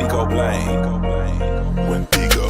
Go blame when Pico.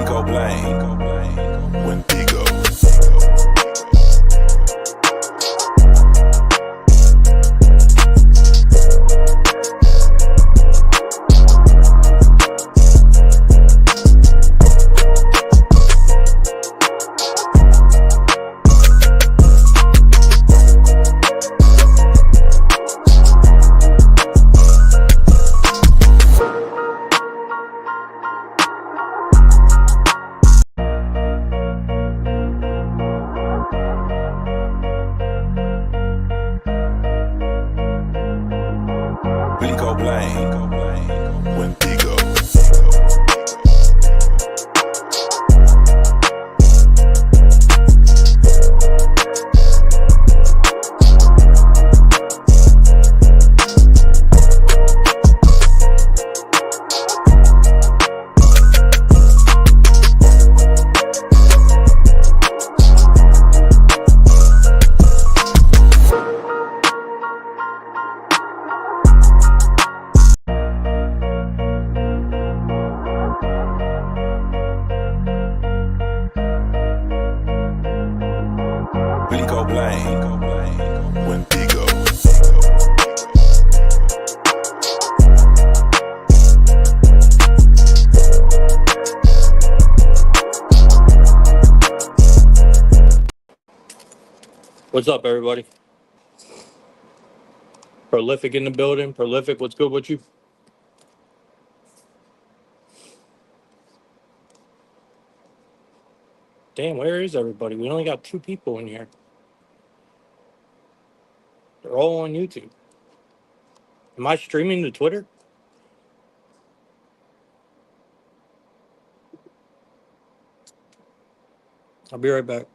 Go blame when Pico. Go blame when Pico. Go blame when Pico. What's up, everybody? Prolific in the building. Prolific, what's good with you? Damn, where is everybody? We only got 2 people in here. They're all on YouTube. Am I streaming to Twitter? I'll be right back.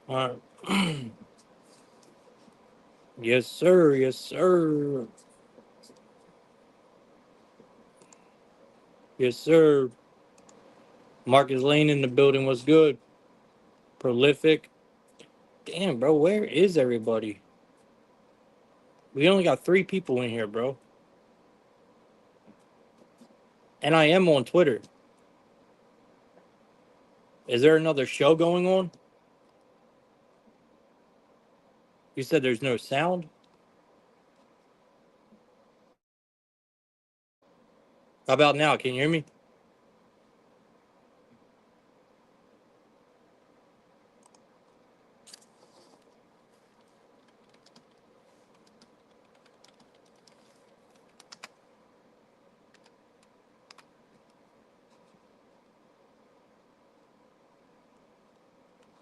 All right. Yes, sir. Yes, sir. Yes, sir. Marcus Lane in the building. What's good? Prolific. Damn, bro, where is everybody? We only got 3 people in here, bro. And I am on Twitter. Is there another show going on? You said there's no sound? How about now? Can you hear me?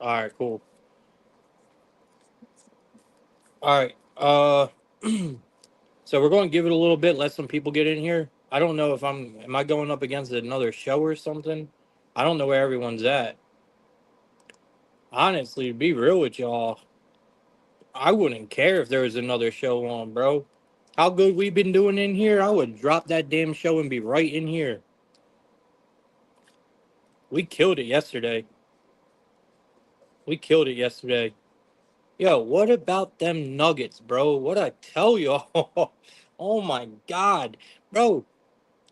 All right, cool. All right. So we're going to give it a little bit, let some people get in here. I don't know if am I going up against another show or something? I don't know where everyone's at. Honestly, to be real with y'all, I wouldn't care if there was another show on, bro. How good we've been doing in here, I would drop that damn show and be right in here. We killed it yesterday. We killed it yesterday. Yo, what about them Nuggets, bro? What I tell y'all? Oh my god, bro!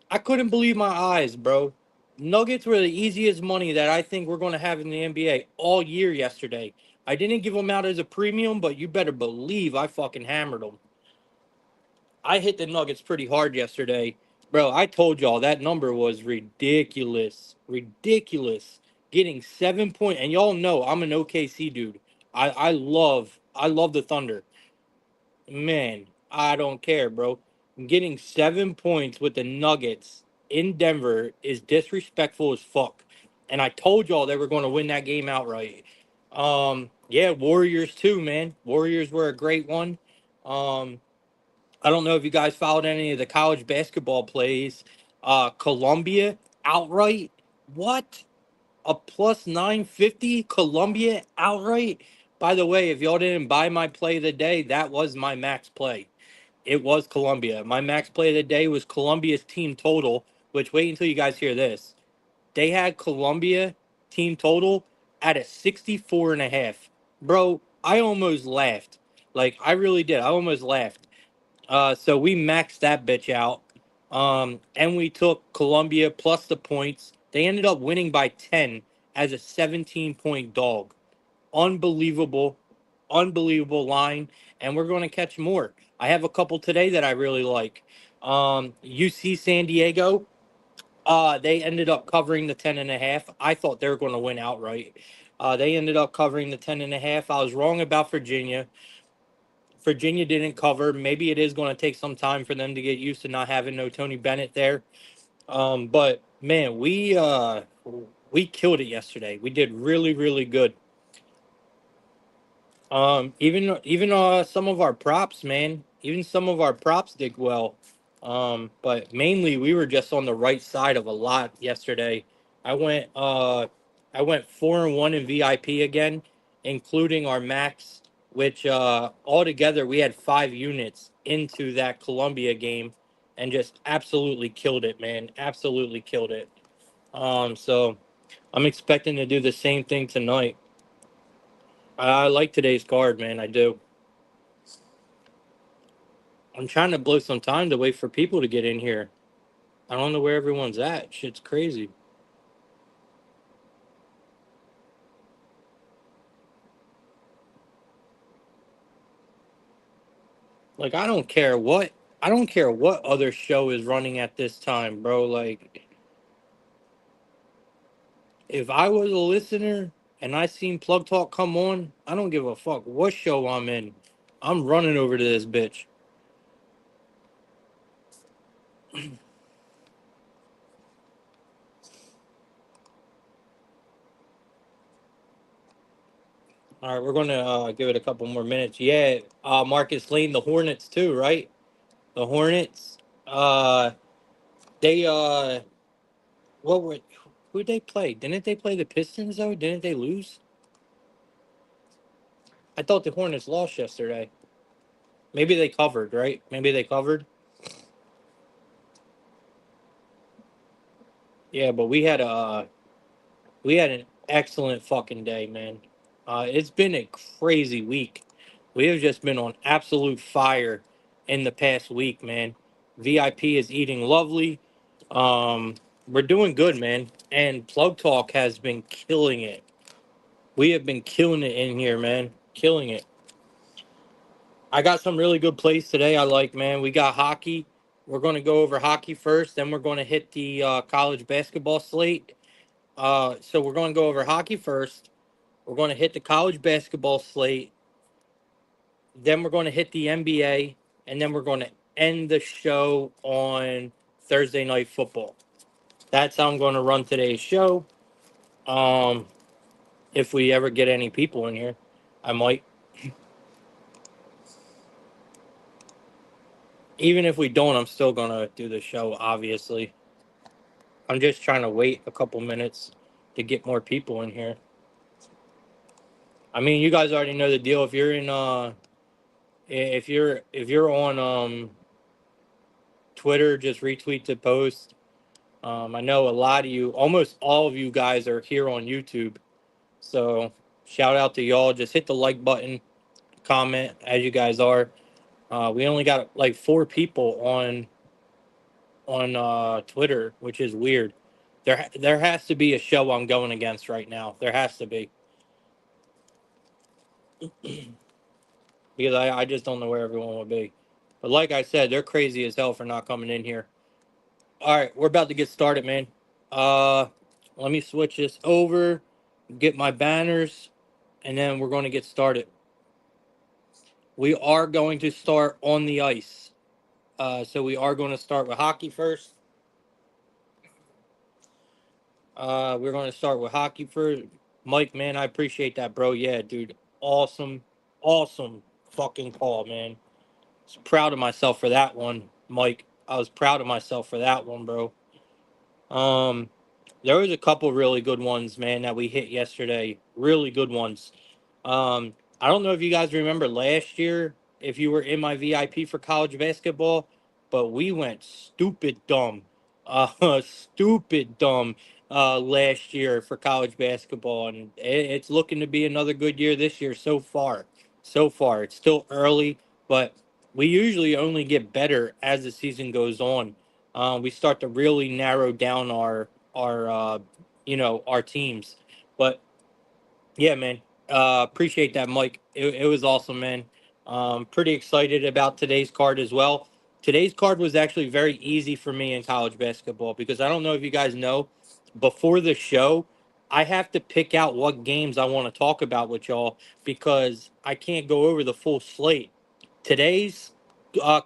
I couldn't believe my eyes, bro. Nuggets were the easiest money that I think we're going to have in the NBA all year yesterday. I didn't give them out as a premium, but you better believe I fucking hammered them. I hit the Nuggets pretty hard yesterday. Bro, I told y'all that number was ridiculous. Ridiculous. Getting 7 point, and y'all know I'm an OKC dude. I love the Thunder. Man, I don't care, bro. Getting 7 points with the Nuggets in Denver is disrespectful as fuck. And I told y'all they were going to win that game outright. Yeah, Warriors too, man. Warriors were a great one. Um, I don't know if you guys followed any of the college basketball plays. Columbia outright. What? A plus 950 Columbia outright? By the way, if y'all didn't buy my play of the day, that was my max play. It was Columbia. My max play of the day was Columbia's team total, which wait until you guys hear this. They had Columbia team total at a 64 and a half. Bro, I almost laughed. Like, I really did. I almost laughed. So we maxed that bitch out. And we took Columbia plus the points. They ended up winning by 10 as a 17-point dog. Unbelievable, unbelievable line. And we're going to catch more. I have a couple today that I really like. UC San Diego. They ended up covering the 10.5. I thought they were going to win outright. They ended up covering the 10.5. I was wrong about Virginia. Virginia didn't cover. Maybe it is going to take some time for them to get used to not having no Tony Bennett there. But man, we killed it yesterday. We did really, really good. Even some of our props, man. Even some of our props did well. But mainly we were just on the right side of a lot yesterday. I went uh I went 4-1 in VIP again, including our max, which altogether we had 5 units into that Columbia game and just absolutely killed it, man. Absolutely killed it. So I'm expecting to do the same thing tonight. I like today's card, man. I do. I'm trying to blow some time to wait for people to get in here. I don't know where everyone's at. Shit's crazy. Like I don't care what other show is running at this time, bro. Like if I was a listener and I seen Plug Talk come on, I don't give a fuck what show I'm in. I'm running over to this bitch. All right, we're gonna give it a couple more minutes. Yeah, Marcus Lane, the Hornets too, right? The Hornets. Uh, they what were who did they play? Didn't they play the Pistons though? Didn't they lose? I thought the Hornets lost yesterday. Maybe they covered, right? Maybe they covered. Yeah, but we had an excellent fucking day, man. It's been a crazy week. We have just been on absolute fire in the past week, man. VIP is eating lovely. We're doing good, man. And Plug Talk has been killing it. We have been killing it in here, man. Killing it. I got some really good plays today. I like, man. We got hockey. We're going to go over hockey first. Then we're going to hit the college basketball slate. So we're going to go over hockey first. We're going to hit the college basketball slate. Then we're going to hit the NBA. And then we're going to end the show on Thursday night football. That's how I'm going to run today's show. Um, if we ever get any people in here, I might. Even if we don't, I'm still going to do the show, obviously. I'm just trying to wait a couple minutes to get more people in here. I mean, you guys already know the deal. If you're in if you're on Twitter, just retweet the post. I know a lot of you, almost all of you guys are here on YouTube. So shout out to y'all. Just hit the like button, comment as you guys are. We only got like 4 people on Twitter, which is weird. There has to be a show I'm going against right now. There has to be because I just don't know where everyone will be. But like I said, they're crazy as hell for not coming in here. All right, we're about to get started, man. Uh, Let me switch this over, get my banners, and then we're going to get started. We are going to start on the ice. So we are going to start with hockey first. We're going to start with hockey first. Mike, man, I appreciate that, bro. Yeah, dude. Awesome, awesome fucking call, man. I was proud of myself for that one, Mike. I was proud of myself for that one, bro. Um, there was a couple really good ones, man, that we hit yesterday. Really good ones. I don't know if you guys remember last year, if you were in my VIP for college basketball, but we went stupid dumb, stupid dumb last year for college basketball, and it's looking to be another good year this year so far. So far, it's still early, but we usually only get better as the season goes on. We start to really narrow down our our teams, but yeah, man. Appreciate that, Mike. It was awesome, man. Pretty excited about today's card as well. Today's card was actually very easy for me in college basketball because I don't know if you guys know, before the show, I have to pick out what games I want to talk about with y'all because I can't go over the full slate. Today's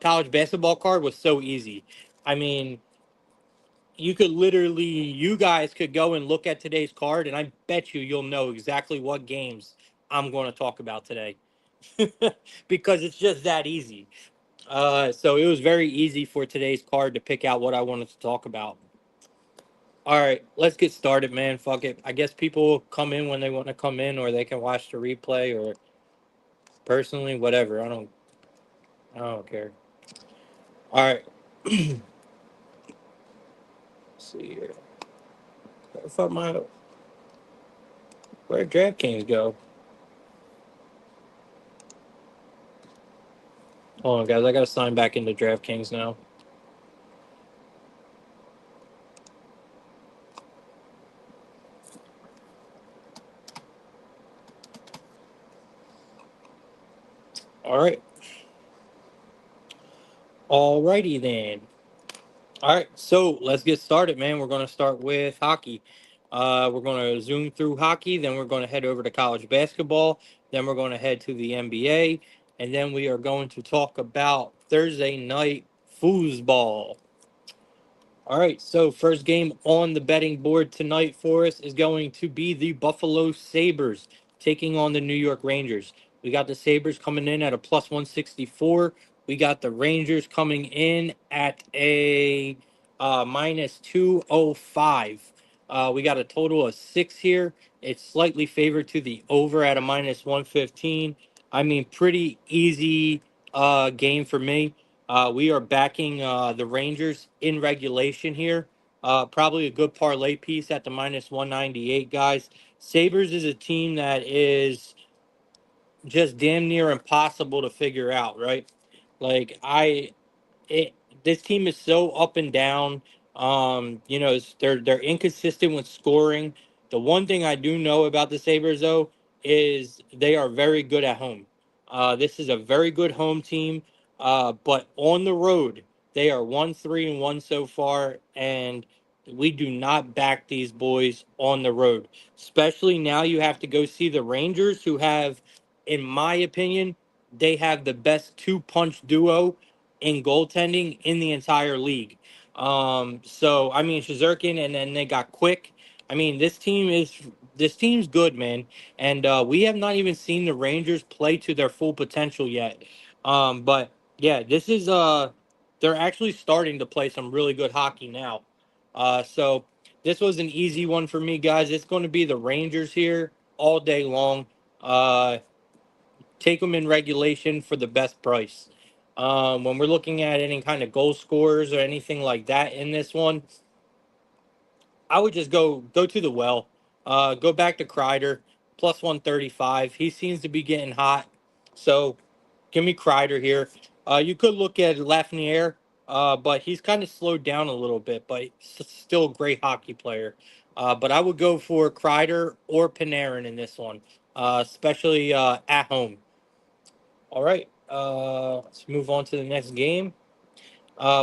college basketball card was so easy. I mean, you could literally, you guys could go and look at today's card, and I bet you'll know exactly what games I'm going to talk about today because it's just that easy. So it was very easy for today's card to pick out what I wanted to talk about. All right, let's get started, man. Fuck it. I guess people will come in when they want to come in, or they can watch the replay, or personally, whatever. I don't care. All right. Let's see here. I thought where'd DraftKings go? Hold on, guys. I got to sign back into DraftKings now. All right. Alrighty then. All right, so let's get started, man. We're going to start with hockey. We're going to zoom through hockey, then we're going to head over to college basketball, then we're going to head to the NBA, and then we are going to talk about Thursday night foosball. All right, so first game on the betting board tonight for us is going to be the Buffalo Sabres taking on the New York Rangers. We got the Sabres coming in at a plus 164. We got the Rangers coming in at a minus 205. We got a total of 6 here. It's slightly favored to the over at a minus 115. I mean, pretty easy game for me. We are backing the Rangers in regulation here. Probably a good parlay piece at the minus 198, guys. Sabres is a team that is just damn near impossible to figure out, right? Like, it this team is so up and down. They're inconsistent with scoring. The one thing I do know about the Sabres though is they are very good at home. This is a very good home team. But on the road, they are 1-3-1 so far, and we do not back these boys on the road. Especially now you have to go see the Rangers, who have, in my opinion, they have the best two-punch duo in goaltending in the entire league. So I mean Shazirkin, and then they got Quick. I mean this team's good, man, and we have not even seen the Rangers play to their full potential yet. But yeah, this is they're actually starting to play some really good hockey now. So this was an easy one for me, guys. It's going to be the Rangers here all day long. Take them in regulation for the best price. When we're looking at any kind of goal scorers or anything like that in this one, I would just go to the well. Go back to Kreider, plus 135. He seems to be getting hot. So give me Kreider here. You could look at Lafreniere, but he's kind of slowed down a little bit, but still a great hockey player. But I would go for Kreider or Panarin in this one, especially at home. All right, let's move on to the next game.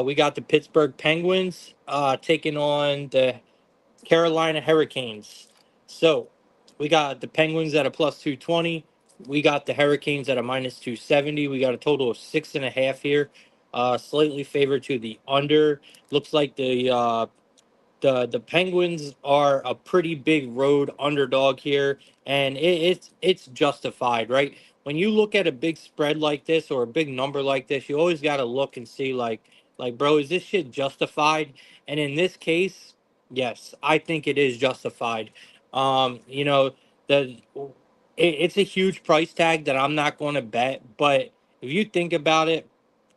We got the Pittsburgh Penguins taking on the Carolina Hurricanes. So we got the Penguins at a plus 220. We got the Hurricanes at a minus 270. We got a total of 6.5 here. Slightly favored to the under. Looks like the Penguins are a pretty big road underdog here, and it's justified, right? When you look at a big spread like this or a big number like this, you always got to look and see like bro, is this shit justified? And in this case, yes, I think it is justified. You know, it's a huge price tag that I'm not going to bet, but if you think about it,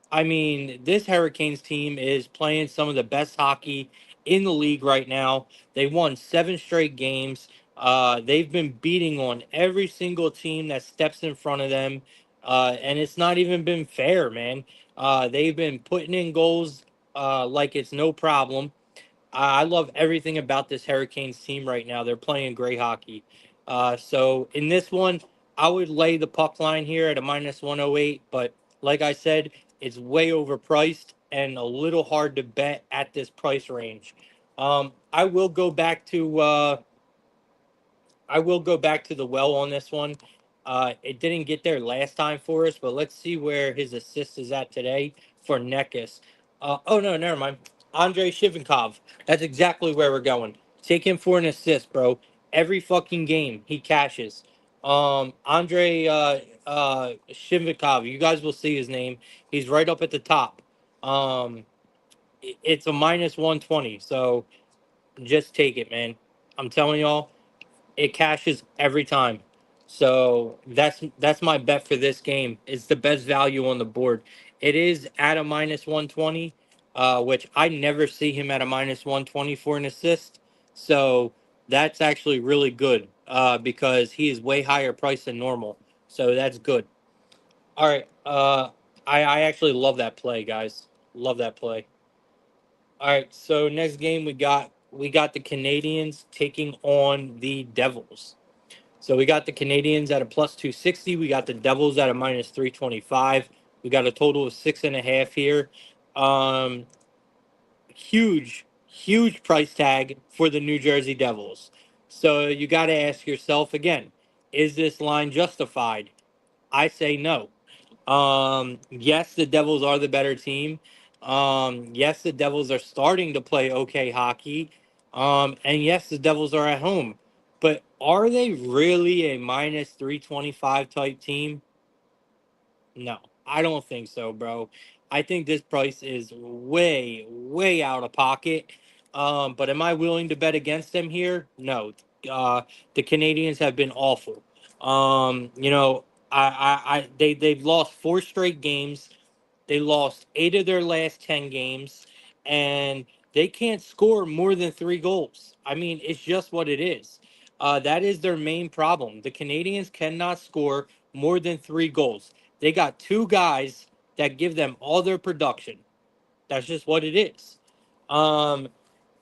I mean, this Hurricanes team is playing some of the best hockey in the league right now. They won 7 straight games. They've been beating on every single team that steps in front of them. And it's not even been fair, man. They've been putting in goals like it's no problem. I love everything about this Hurricanes team right now. They're playing great hockey. So in this one, I would lay the puck line here at a minus 108. But like I said, it's way overpriced and a little hard to bet at this price range. I will go back to the well on this one. It didn't get there last time for us, but let's see where his assist is at today for Nekus. Oh no, never mind. Andrei Shivinkov. That's exactly where we're going. Take him for an assist, bro. Every fucking game he cashes. Andrei Shivinkov. You guys will see his name. He's right up at the top. It's a minus 120. So just take it, man. I'm telling y'all, it cashes every time. So that's my bet for this game. It's the best value on the board. It is at a minus 120, which I never see him at a minus 120 for an assist. So that's actually really good because he is way higher price than normal. So that's good. All right. I actually love that play, guys. Love that play. All right. So next game we got the Canadians taking on the Devils. So we got the Canadians at a plus 260. We got the Devils at a minus 325. We got a total of 6.5 here. Um, huge price tag for the New Jersey Devils. So you got to ask yourself again, is this line justified? I say no. Yes, the Devils are the better team. Yes, the Devils are starting to play okay hockey. And yes, the Devils are at home. But are they really a minus 325 type team? No, I don't think so, bro. I think this price is way out of pocket. But am I willing to bet against them here? No. Uh, the Canadians have been awful. You know, they've lost 4 straight games. They lost 8 of their last 10 games, and they can't score more than 3 goals. I mean, it's just what it is. That is their main problem. The Canadians cannot score more than 3 goals. They got 2 guys that give them all their production. That's just what it is. Um,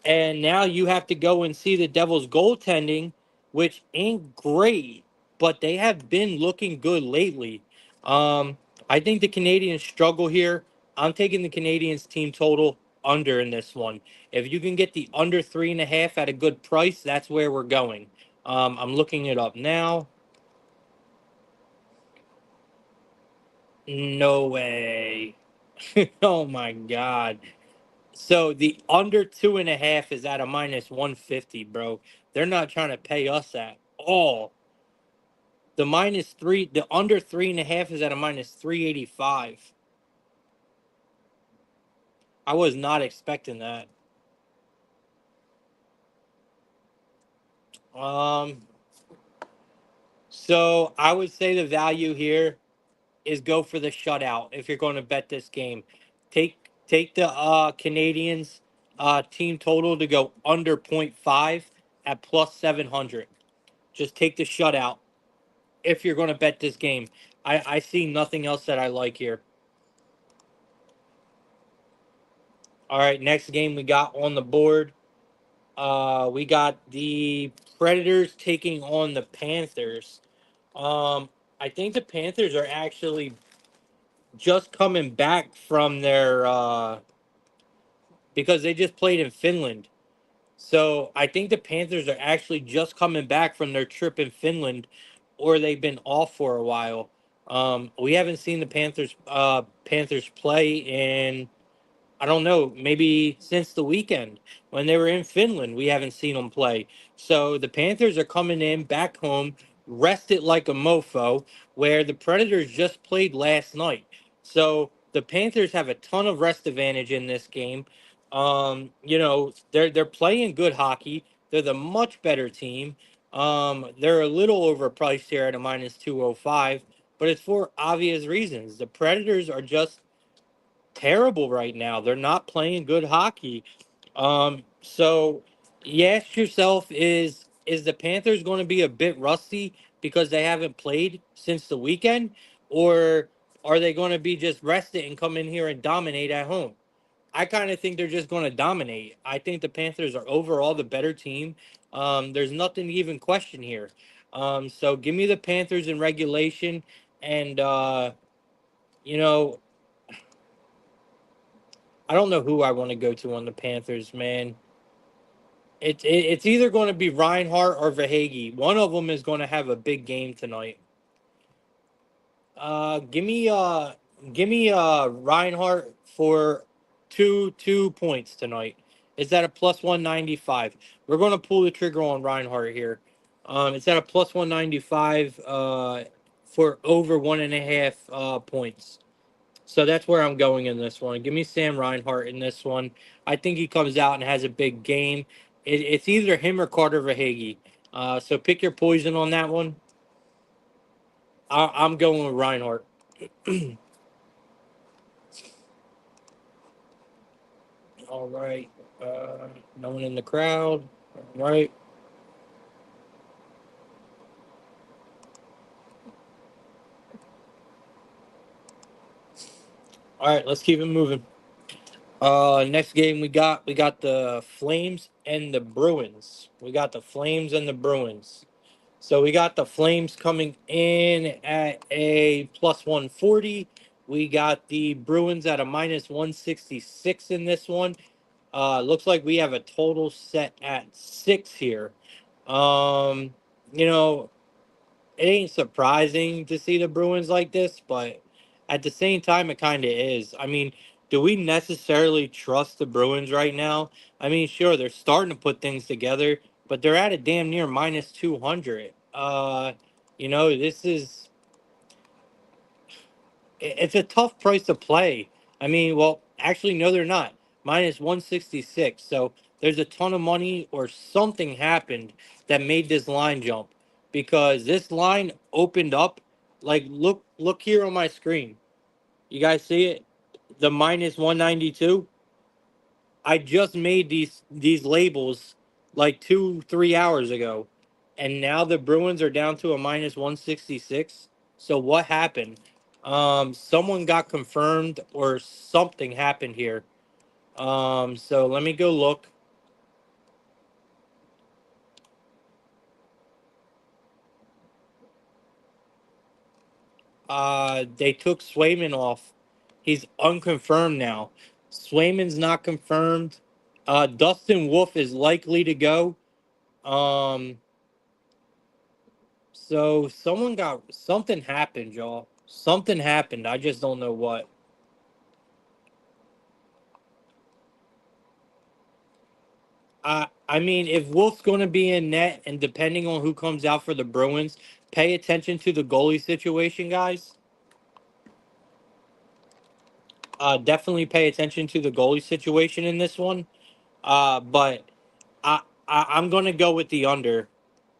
and now you have to go and see the Devils goaltending, which ain't great, but they have been looking good lately. I think the Canadians struggle here. I'm taking the Canadians team total under in this one. If you can get the under 3.5 at a good price, that's where we're going. I'm looking it up now. No way. Oh my God. So the under 2.5 is at a minus 150, bro. They're not trying to pay us at all. The under 3.5 is at a minus 385. I was not expecting that. Um, So I would say the value here is go for the shutout if you're going to bet this game. Take the Canadians team total to go under .5 at plus 700. Just take the shutout if you're going to bet this game. I see nothing else that I like here. All right, next game we got on the board. We got the Predators taking on the Panthers. I think the Panthers are actually just coming back from their because they just played in Finland. So I think the Panthers are actually just coming back from their trip in Finland, or they've been off for a while. We haven't seen the Panthers play in, I don't know, maybe since the weekend when they were in Finland. We haven't seen them play. So the Panthers are coming in back home, rested like a mofo, where the Predators just played last night. So the Panthers have a ton of rest advantage in this game. They're playing good hockey. They're the much better team. They're a little overpriced here at a minus 205, but it's for obvious reasons. The Predators are just terrible right now. They're not playing good hockey. So you ask yourself, is the Panthers going to be a bit rusty because they haven't played since the weekend, or are they going to be just rested and come in here and dominate at home? I kind of think they're just going to dominate. I think the Panthers are overall the better team. There's nothing to even question here. So give me the Panthers in regulation, and you know I don't know who I want to go to on the Panthers, man. It's either going to be Reinhart or Verhage. One of them is going to have a big game tonight. Give me Reinhart for two points tonight. It's at a plus 195. We're going to pull the trigger on Reinhart here. It's at a plus 195 for over 1.5 points. So that's where I'm going in this one. Give me Sam Reinhart in this one. I think he comes out and has a big game. It's either him or Carter Verhage. So pick your poison on that one. I'm going with Reinhart. All right. No one in the crowd. All right. All right. Let's keep it moving. Next game we got the Flames and the Bruins. We got the Flames and the Bruins. So we got the Flames coming in at a plus 140. We got the Bruins at a minus 166 in this one. Looks like we have a total set at 6 here. Um, you know, it ain't surprising to see the Bruins like this, but at the same time, it kind of is. I mean, do we necessarily trust the Bruins right now? I mean, sure, they're starting to put things together, but they're at a damn near minus 200. This is it's a tough price to play. I mean, well, actually, no, they're not. Minus 166. So there's a ton of money or something happened that made this line jump because this line opened up. Like, look here on my screen. You guys see it? The minus 192. I just made these labels like 2-3 hours ago, and now the Bruins are down to a minus 166. So what happened? Someone got confirmed or something happened here. So let me go look. They took Swayman off. He's unconfirmed now. Swayman's not confirmed. Dustin Wolf is likely to go. Um, So someone got something happened, y'all. Something happened. I just don't know what. I mean, if Wolf's going to be in net, and depending on who comes out for the Bruins, pay attention to the goalie situation, guys. Definitely pay attention to the goalie situation in this one. But I'm going to go with the under.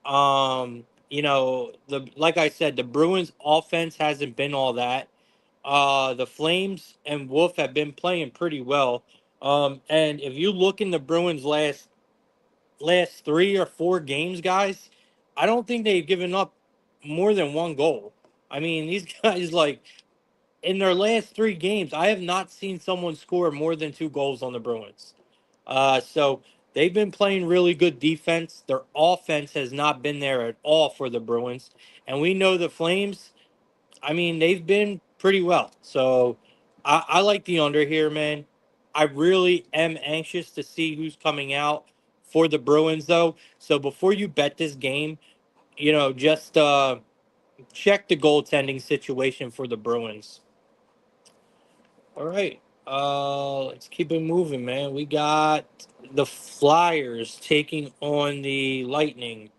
Um, like I said, the Bruins offense hasn't been all that. The Flames and Wolf have been playing pretty well. And if you look in the Bruins last 3 or 4 games, guys, I don't think they've given up more than one goal. I mean, these guys, like, in their last 3 games, I have not seen someone score more than 2 goals on the Bruins. So they've been playing really good defense. Their offense has not been there at all for the Bruins. And we know the Flames, I mean, they've been pretty well. So I like the under here, man. I really am anxious to see who's coming out for the Bruins, though. So before you bet this game, just check the goaltending situation for the Bruins. All right. Let's keep it moving, man. We got the Flyers taking on the Lightning.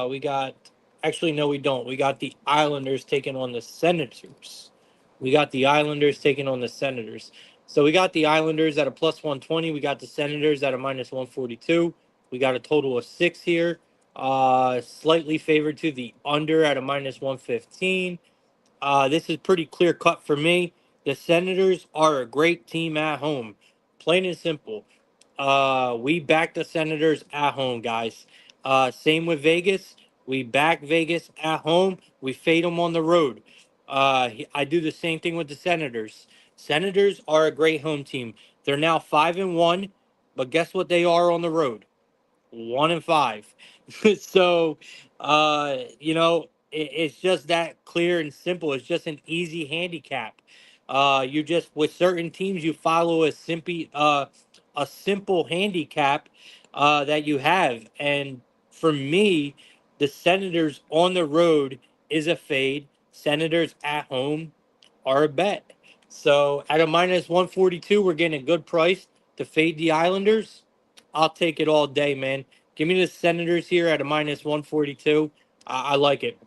We got, actually, no, we don't. We got the Islanders taking on the Senators. We got the Islanders taking on the Senators. So we got the Islanders at a plus 120. We got the Senators at a minus 142. We got a total of 6 here. Slightly favored to the under at a minus 115. This is pretty clear cut for me. The Senators are a great team at home. Plain and simple. We back the Senators at home, guys. Same with Vegas. We back Vegas at home. We fade them on the road. I do the same thing with the Senators. Senators are a great home team. They're now 5-1, but guess what they are on the road? 1-5. So, it's just that clear and simple. It's just an easy handicap. You just, with certain teams, you follow a simple handicap that you have. And for me, the Senators on the road is a fade. Senators at home are a bet. So at a minus 142, we're getting a good price to fade the Islanders. I'll take it all day, man. Give me the Senators here at a minus 142. I like it.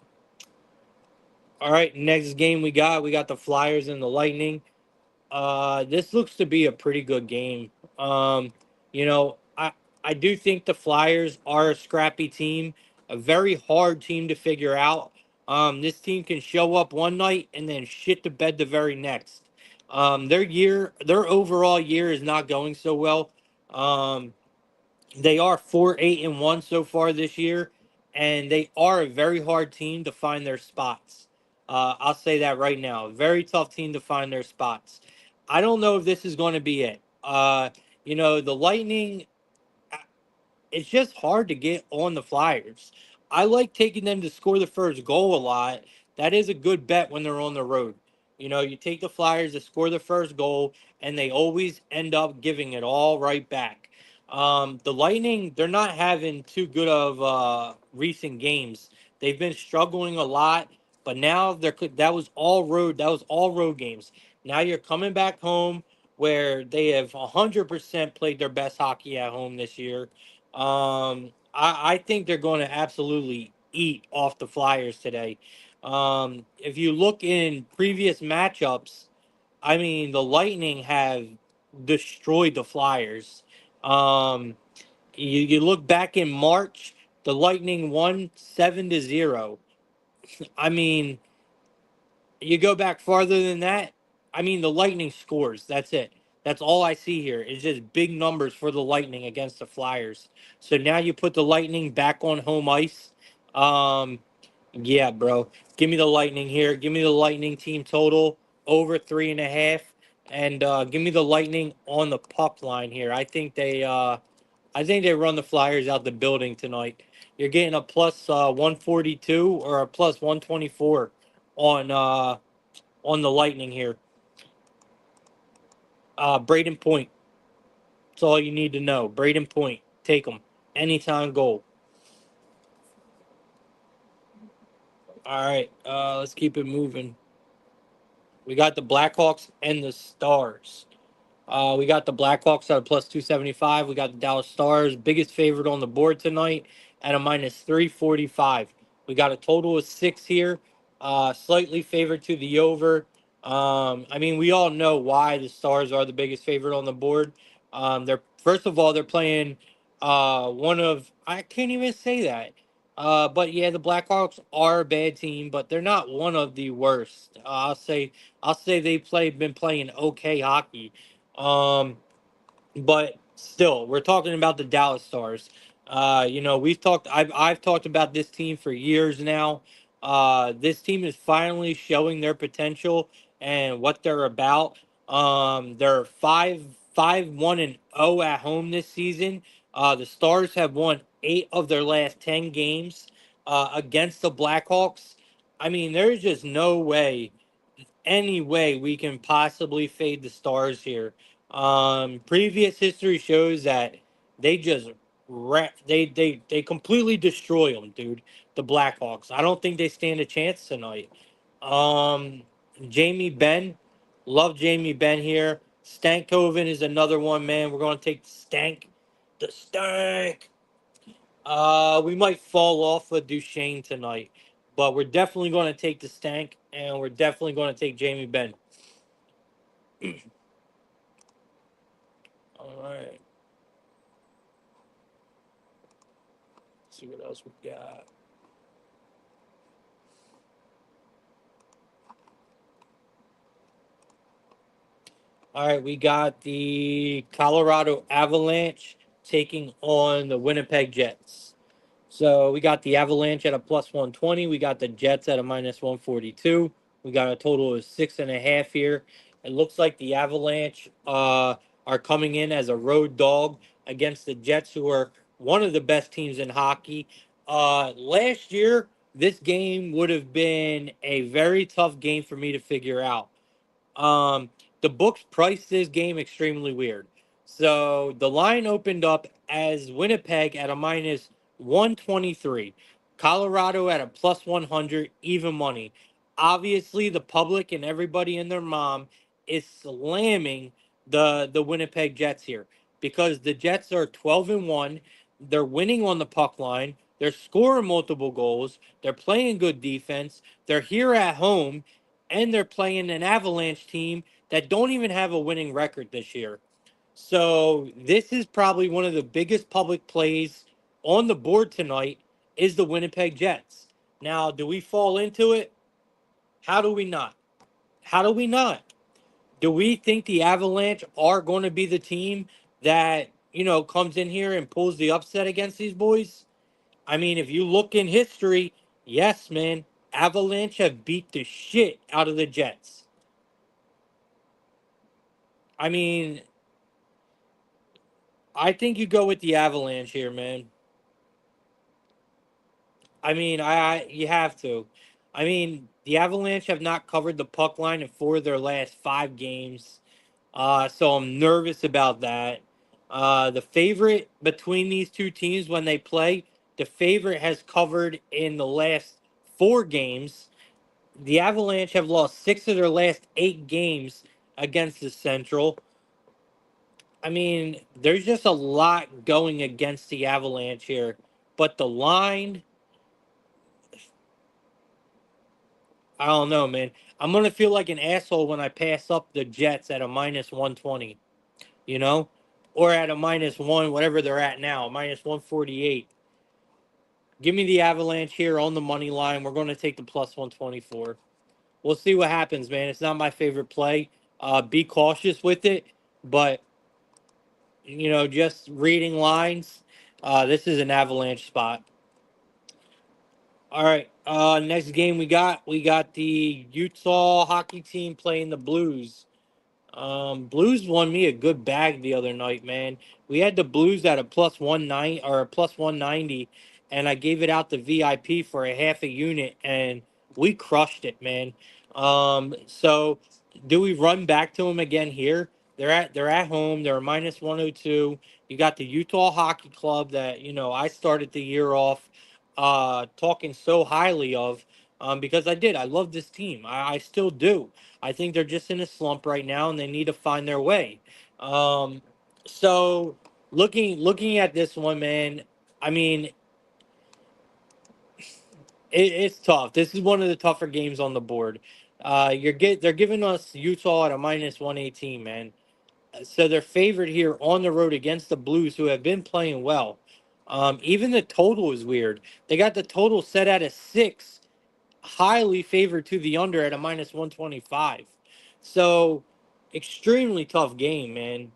All right, next game we got the Flyers and the Lightning. This looks to be a pretty good game. I do think the Flyers are a scrappy team, a very hard team to figure out. This team can show up one night and then shit the bed the very next. Their overall year is not going so well. They are 4-8-1 so far this year, and they are a very hard team to find their spots. I'll say that right now. Very tough team to find their spots. I don't know if this is going to be it. The Lightning, it's just hard to get on the Flyers. I like taking them to score the first goal a lot. That is a good bet when they're on the road. You take the Flyers to score the first goal, and they always end up giving it all right back. The Lightning, they're not having too good of recent games. They've been struggling a lot, but now that was all road. That was all road games. Now you're coming back home where they have 100% played their best hockey at home this year. I think they're going to absolutely eat off the Flyers today. If you look in previous matchups, I mean, the Lightning have destroyed the Flyers. Um, you look back in March, the Lightning won 7-0. I mean, you go back farther than that, I mean, the Lightning scores. That's it. That's all I see here is just big numbers for the Lightning against the Flyers. So now you put the Lightning back on home ice. Um, yeah, bro. Give me the Lightning here. Give me the Lightning team total over 3.5, and give me the Lightning on the puck line here. I think they run the Flyers out the building tonight. You're getting a plus 142 or a plus 124 on the Lightning here. Braden Point. That's all you need to know. Braden Point. Take them. Anytime goal. All right. Let's keep it moving. We got the Blackhawks and the Stars. We got the Blackhawks at a plus 275. We got the Dallas Stars, biggest favorite on the board tonight at a minus 345. We got a total of 6 here, slightly favored to the over. I mean, we all know why the Stars are the biggest favorite on the board. They're first of all they're playing one of I can't even say that. But yeah, the Blackhawks are a bad team, but they're not one of the worst. I'll say been playing okay hockey. Um, but still, we're talking about the Dallas Stars. I've talked about this team for years now. This team is finally showing their potential and what they're about. They're 5-1-0 at home this season. The Stars have won 8 of their last 10 games against the Blackhawks. I mean, there's just no way any way we can possibly fade the Stars here. Previous history shows that they just they completely destroy them, dude. The Blackhawks. I don't think they stand a chance tonight. Um, Jamie Benn, love Jamie Benn here. Stankoven is another one, man. We're going to take the stank. We might fall off of Duchesne tonight, but we're definitely going to take the stank, and we're definitely going to take Jamie Benn. All right. Let's see what else we got. All right, we got the Colorado Avalanche taking on the Winnipeg Jets. So we got the Avalanche at a plus 120. We got the Jets at a minus 142. We got a total of 6.5 here. It looks like the Avalanche are coming in as a road dog against the Jets, who are one of the best teams in hockey. Last year, this game would have been a very tough game for me to figure out. Um, the books priced this game extremely weird. So the line opened up as Winnipeg at a minus 123, Colorado at a plus 100, even money. Obviously, the public and everybody and their mom is slamming the Winnipeg Jets here because the Jets are 12-1. They're winning on the puck line. They're scoring multiple goals. They're playing good defense. They're here at home and they're playing an Avalanche team that don't even have a winning record this year. So this is probably one of the biggest public plays on the board tonight is the Winnipeg Jets. Now, do we fall into it? How do we not? How do we not? Do we think the Avalanche are going to be the team that, comes in here and pulls the upset against these boys? I mean, if you look in history, yes, man, Avalanche have beat the shit out of the Jets. I mean, I think you go with the Avalanche here, man. I mean, you have to. I mean, the Avalanche have not covered the puck line in 4 of their last 5 games, so I'm nervous about that. The favorite between these two teams when they play, the favorite has covered in the last 4 games. The Avalanche have lost 6 of their last 8 games against the Central. I mean, there's just a lot going against the Avalanche here. But the line, I don't know, man. I'm going to feel like an asshole when I pass up the Jets at a minus 120, you know? Or at a minus 1, whatever they're at now, minus 148. Give me the Avalanche here on the money line. We're going to take the plus 124. We'll see what happens, man. It's not my favorite play. Be cautious with it. But just reading lines. This is an Avalanche spot. All right. Next game we got the Utah hockey team playing the Blues. Blues won me a good bag the other night, man. We had the Blues at a plus 190 or a plus 190, and I gave it out to VIP for a half a unit, and we crushed it, man. So do we run back to them again here? They're at home. They're minus 102. You got the Utah Hockey Club that I started the year off talking so highly of because I did. I love this team. I still do. I think they're just in a slump right now, and they need to find their way. So looking at this one, man, I mean, it's tough. This is one of the tougher games on the board. They're giving us Utah at a minus 118, man. So they're favored here on the road against the Blues, who have been playing well. Even the total is weird. They got the total set at a 6, highly favored to the under at a minus 125. So, extremely tough game, man.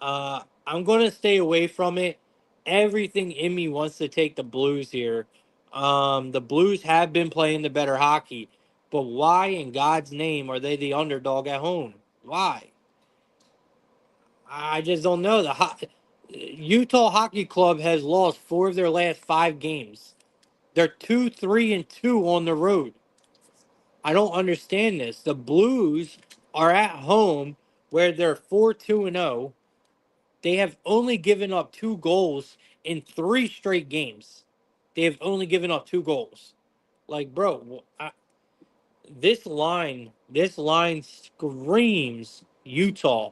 I'm going to stay away from it. Everything in me wants to take the Blues here. The Blues have been playing the better hockey, but why in God's name are they the underdog at home? Why? I just don't know. Utah Hockey Club has lost 4 of their last 5 games. They're 2-3-2 on the road. I don't understand this. The Blues are at home where they're 4-2-0. They have only given up 2 goals in 3 straight games. They have only given up 2 goals. Like, bro, this line screams Utah.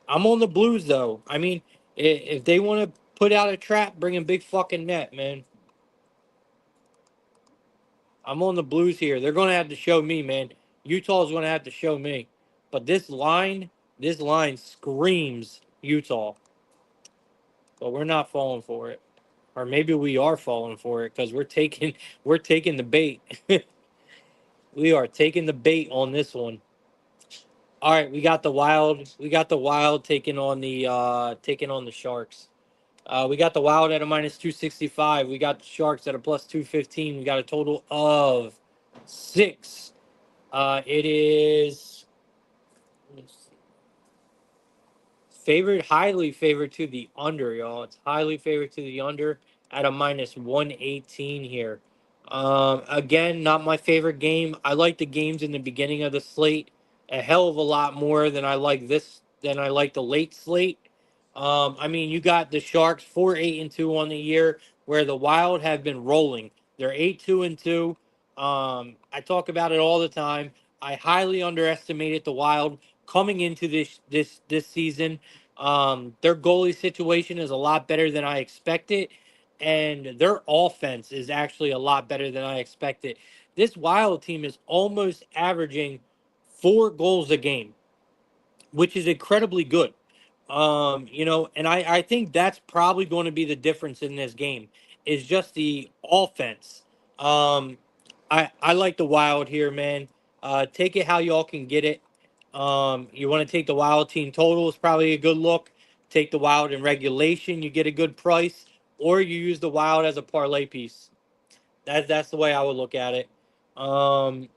I'm on the Blues though. I mean, if they want to put out a trap, bring a big fucking net, man. I'm on the Blues here. They're going to have to show me, man. Utah's going to have to show me. But this line screams Utah. But we're not falling for it. Or maybe we are falling for it because we're taking the bait. We are taking the bait on this one. All right, we got the Wild. We got the Wild taking on the Sharks. We got the Wild at a minus 265. We got the Sharks at a plus 215. We got a total of 6. It is highly favored to the under, y'all. It's highly favored to the under at a minus 118 here. Again, not my favorite game. I like the games in the beginning of the slate a hell of a lot more than I like the late slate. I mean, you got the Sharks 4-8-2 on the year, where the Wild have been rolling. They're 8-2-2. I talk about it all the time. I highly underestimated the Wild coming into this season. Their goalie situation is a lot better than I expected, and their offense is actually a lot better than I expected. This Wild team is almost averaging 4 goals a game, which is incredibly good. And I think that's probably going to be the difference in this game is just the offense. Um, I like the Wild here, man. Take it how y'all can get it. You want to take the Wild team total is probably a good look. Take the Wild in regulation, you get a good price, or you use the Wild as a parlay piece. That's the way I would look at it. Um,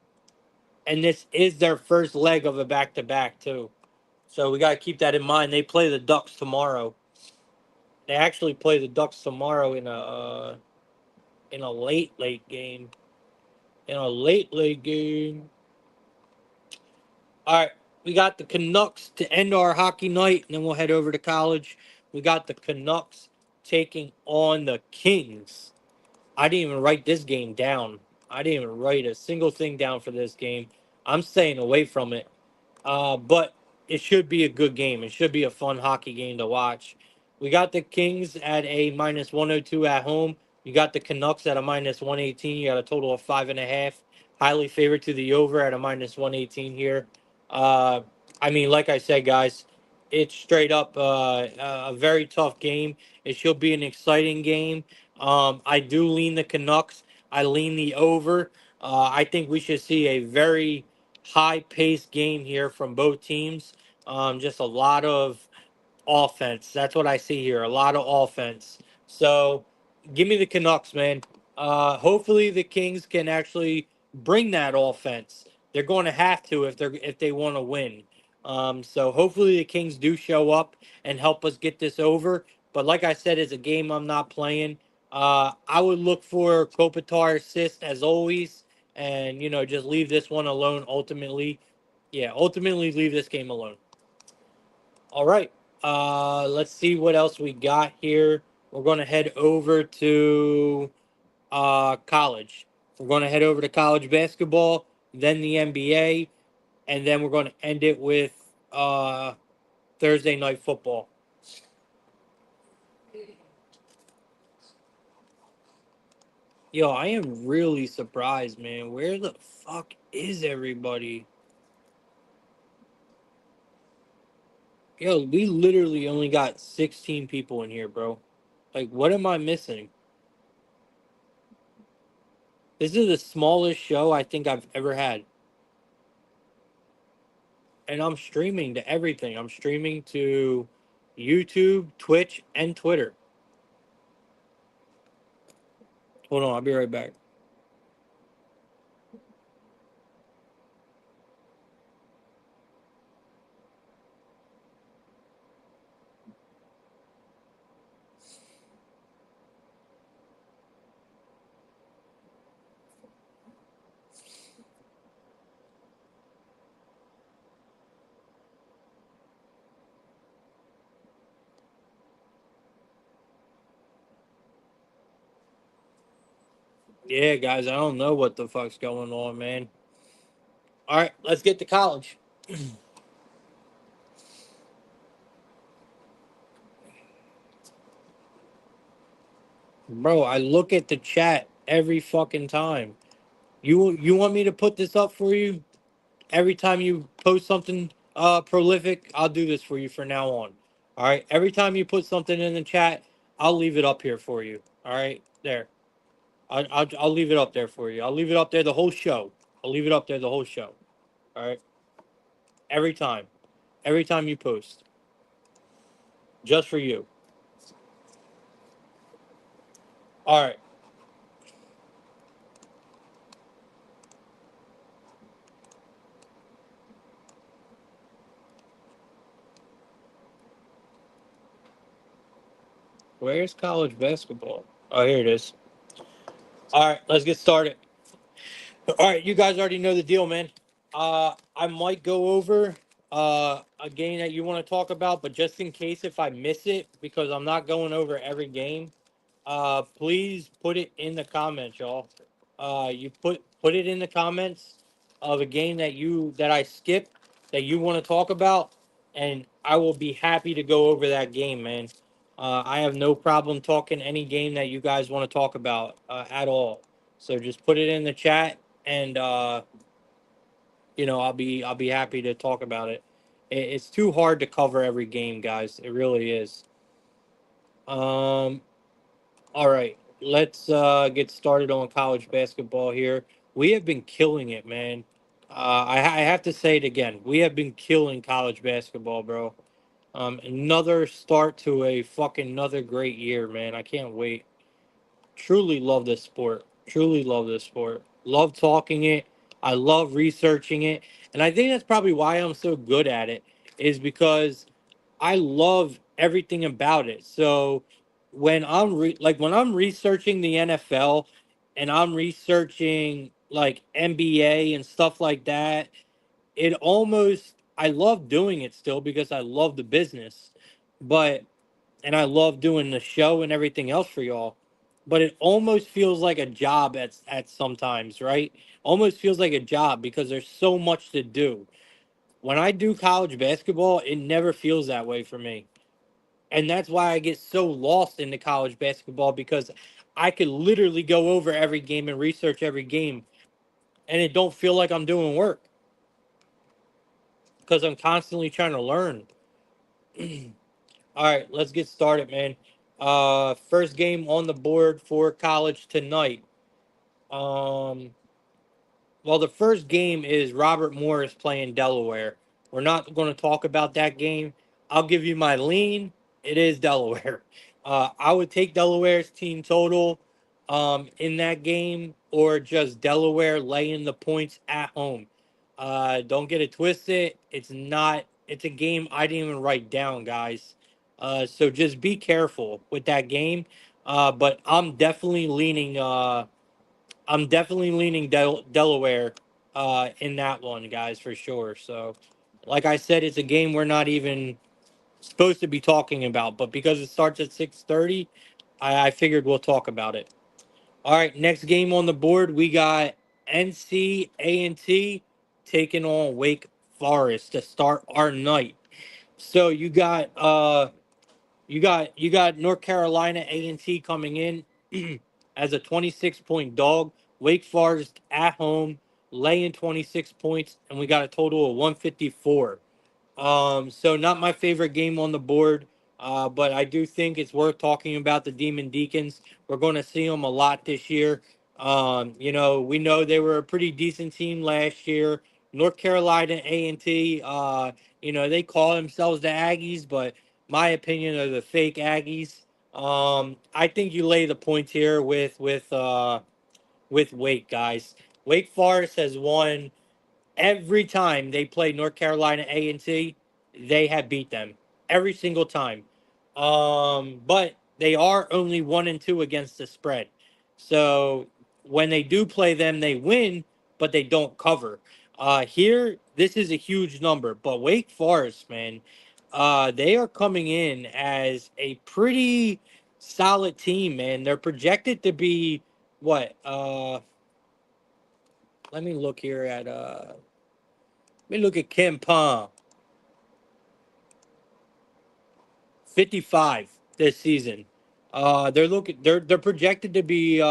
and this is their first leg of a back to back too. So we got to keep that in mind. They play the Ducks tomorrow. They actually play the Ducks tomorrow in a late game. In a late game. All right, we got the Canucks to end our hockey night, and then we'll head over to college. We got the Canucks taking on the Kings. I didn't even write this game down. I didn't even write a single thing down for this game. I'm staying away from it. But it should be a good game. It should be a fun hockey game to watch. We got the Kings at a minus 102 at home. You got the Canucks at a minus 118. You got a total of 5.5. Highly favored to the over at a minus 118 here. Uh, I mean, like I said, guys, it's straight up a very tough game. It should be an exciting game. I do lean the Canucks. I lean the over. I think we should see a very high-paced game here from both teams. Just a lot of offense. That's what I see here. A lot of offense. So give me the Canucks, man. Hopefully the Kings can actually bring that offense. They're going to have to if they want to win. So hopefully the Kings do show up and help us get this over. But like I said, it's a game I'm not playing. I would look for Kopitar assist as always, and just leave this one alone. Ultimately leave this game alone. All right. Let's see what else we got here. We're going to head over to college. We're going to head over to college basketball, then the NBA, and then we're going to end it with Thursday night football. Yo, I am really surprised, man. Where the fuck is everybody? Yo, we literally only got 16 people in here, bro. Like, what am I missing? This is the smallest show I think I've ever had. And I'm streaming to everything. I'm streaming to YouTube, Twitch, and Twitter. Hold on, I'll be right back. Yeah, guys, I don't know what the fuck's going on, man. All right, let's get to college. Bro, I look at the chat every fucking time. You want me to put this up for you? Every time you post something prolific, I'll do this for you from now on. All right. Every time you put something in the chat, I'll leave it up here for you. All right. There. I'll leave it up there for you. I'll leave it up there the whole show. I'll leave it up there the whole show. All right. Every time. Every time you post. Just for you. All right. Where's college basketball? Oh, here it is. All right. Let's get started. All right, you guys already know the deal, man. I might go over a game that you want to talk about, but just in case if I miss it, because I'm not going over every game, please put it in the comments, y'all. You put it in the comments of a game that I skipped that you want to talk about, and I will be happy to go over that game, man. I have no problem talking any game that you guys want to talk about at all. So just put it in the chat, and I'll be happy to talk about it. It's too hard to cover every game, guys. It really is. Um, all right, let's get started on college basketball here. We have been killing it, man. I have to say it again. We have been killing college basketball, bro. Another start to a fucking another great year, man. I can't wait. Truly love this sport. Truly love this sport. Love talking it. I love researching it. And I think that's probably why I'm so good at it, is because I love everything about it. So when I'm researching the NFL and I'm researching like NBA and stuff like that, it almost I love doing it still because I love the business. But and I love doing the show and everything else for y'all. But it almost feels like a job at sometimes, right? Almost feels like a job because there's so much to do. When I do college basketball, it never feels that way for me. And that's why I get so lost into college basketball because I could literally go over every game and research every game and it don't feel like I'm doing work because I'm constantly trying to learn. All right, let's get started, man. First game on the board for college tonight. Um, well, the first game is Robert Morris playing Delaware. We're not going to talk about that game. I'll give you my lean. It is Delaware. I would take Delaware's team total in that game or just Delaware laying the points at home. Don't get it twisted. It's not, it's a game I didn't even write down, guys. So just be careful with that game. But I'm definitely leaning Delaware in that one, guys, for sure. So, like I said, it's a game we're not even supposed to be talking about, but because it starts at 6:30, I figured we'll talk about it. All right, next game on the board, we got NCAAB taking on Wake Forest to start our night. So you got North Carolina A&T coming in as a 26-point dog. Wake Forest at home laying 26 points, and we got a total of 154. So not my favorite game on the board. But I do think it's worth talking about the Demon Deacons. We're going to see them a lot this year. We know they were a pretty decent team last year. North Carolina A&T, they call themselves the Aggies, but my opinion are the fake Aggies. I think you lay the points here with Wake, guys. Wake Forest has won every time they played North Carolina A&T, they have beat them every single time. But they are only 1-2 against the spread. So when they do play them, they win, but they don't cover. Here, this is a huge number, but Wake Forest, man, they are coming in as a pretty solid team, man. They're projected to be what? Let me look here at let me look at Kim Palm. 55 this season. They're projected to be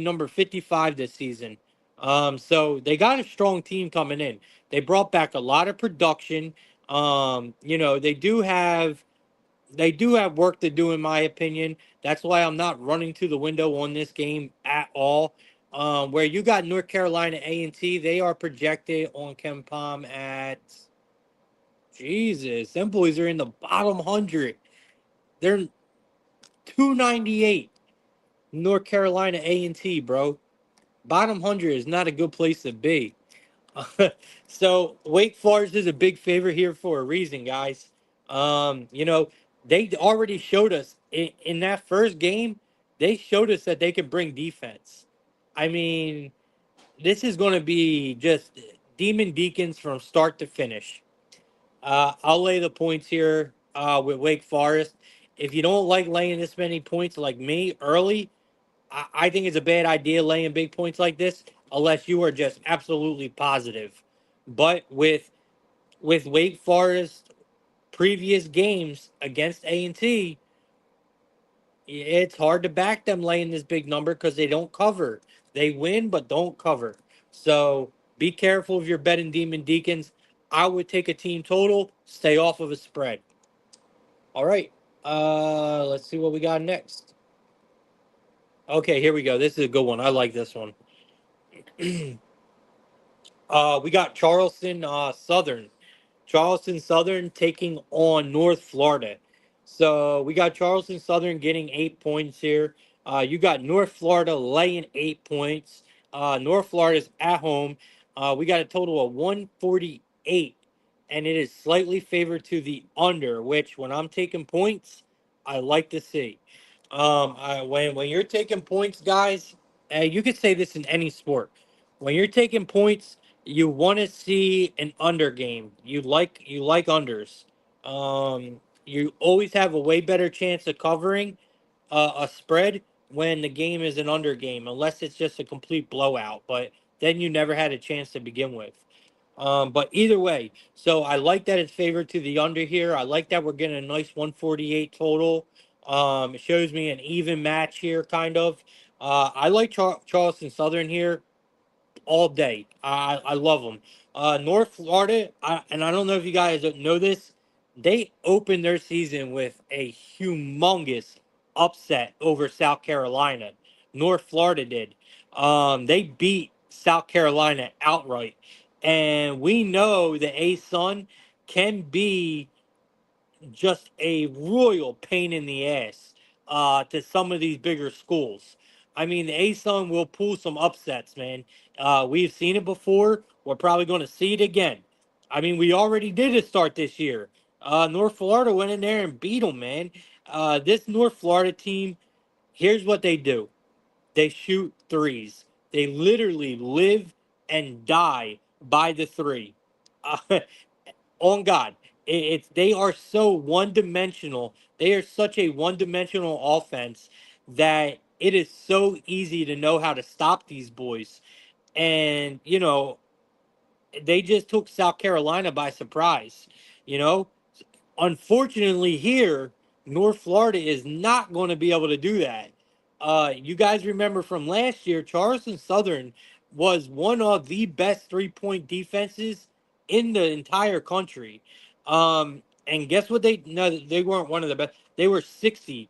number 55 this season. So they got a strong team coming in. They brought back a lot of production. They do have work to do in my opinion. That's why I'm not running to the window on this game at all. Where you got North Carolina A&T, they are projected on Ken Palm at Jesus, them boys are in the bottom 100. They're 298. North Carolina A&T, bro. Bottom 100 is not a good place to be. So Wake Forest is a big favorite here for a reason, guys. They already showed us in that first game. They showed us that they could bring defense. I mean, this is going to be just Demon Deacons from start to finish. I'll lay the points here with Wake Forest. If you don't like laying this many points like me early, I think it's a bad idea laying big points like this unless you are just absolutely positive. But with Wake Forest previous games against A&T, it's hard to back them laying this big number because they don't cover. They win but don't cover. So be careful if you're betting Demon Deacons. I would take a team total, stay off of a spread. All right. Let's see what we got next. Okay, here we go. This is a good one. I like this one. We got Charleston Southern. Charleston Southern taking on North Florida. So we got Charleston Southern getting 8 points here. You got North Florida laying 8 points. North Florida's at home. We got a total of 148, and it is slightly favored to the under, which when I'm taking points, I like to see. When you're taking points, guys, you could say this in any sport. When you're taking points, you want to see an under game. You like unders. You always have a way better chance of covering a spread when the game is an under game, unless it's just a complete blowout. But then you never had a chance to begin with. But either way, so I like that it's favored to the under here. I like that we're getting a nice 148 total. It shows me an even match here, kind of. I like Charleston Southern here all day. I love them. North Florida, and I don't know if you guys know this, they opened their season with a humongous upset over South Carolina. North Florida did. They beat South Carolina outright, and we know the A-Sun can be just a royal pain in the ass to some of these bigger schools. I mean, the ASUN will pull some upsets, man. We've seen it before. We're probably going to see it again. I mean, we already did it start this year. North Florida went in there and beat them, man. This North Florida team, here's what they do. They shoot threes. They literally live and die by the three. Uh, on God. It's they are so one dimensional. They are such a one dimensional offense that it is so easy to know how to stop these boys. And they just took South Carolina by surprise. You know, unfortunately, here, North Florida is not going to be able to do that. You guys remember from last year, Charleston Southern was one of the best 3-point defenses in the entire country. Um, And guess what? They weren't one of the best. They were 60.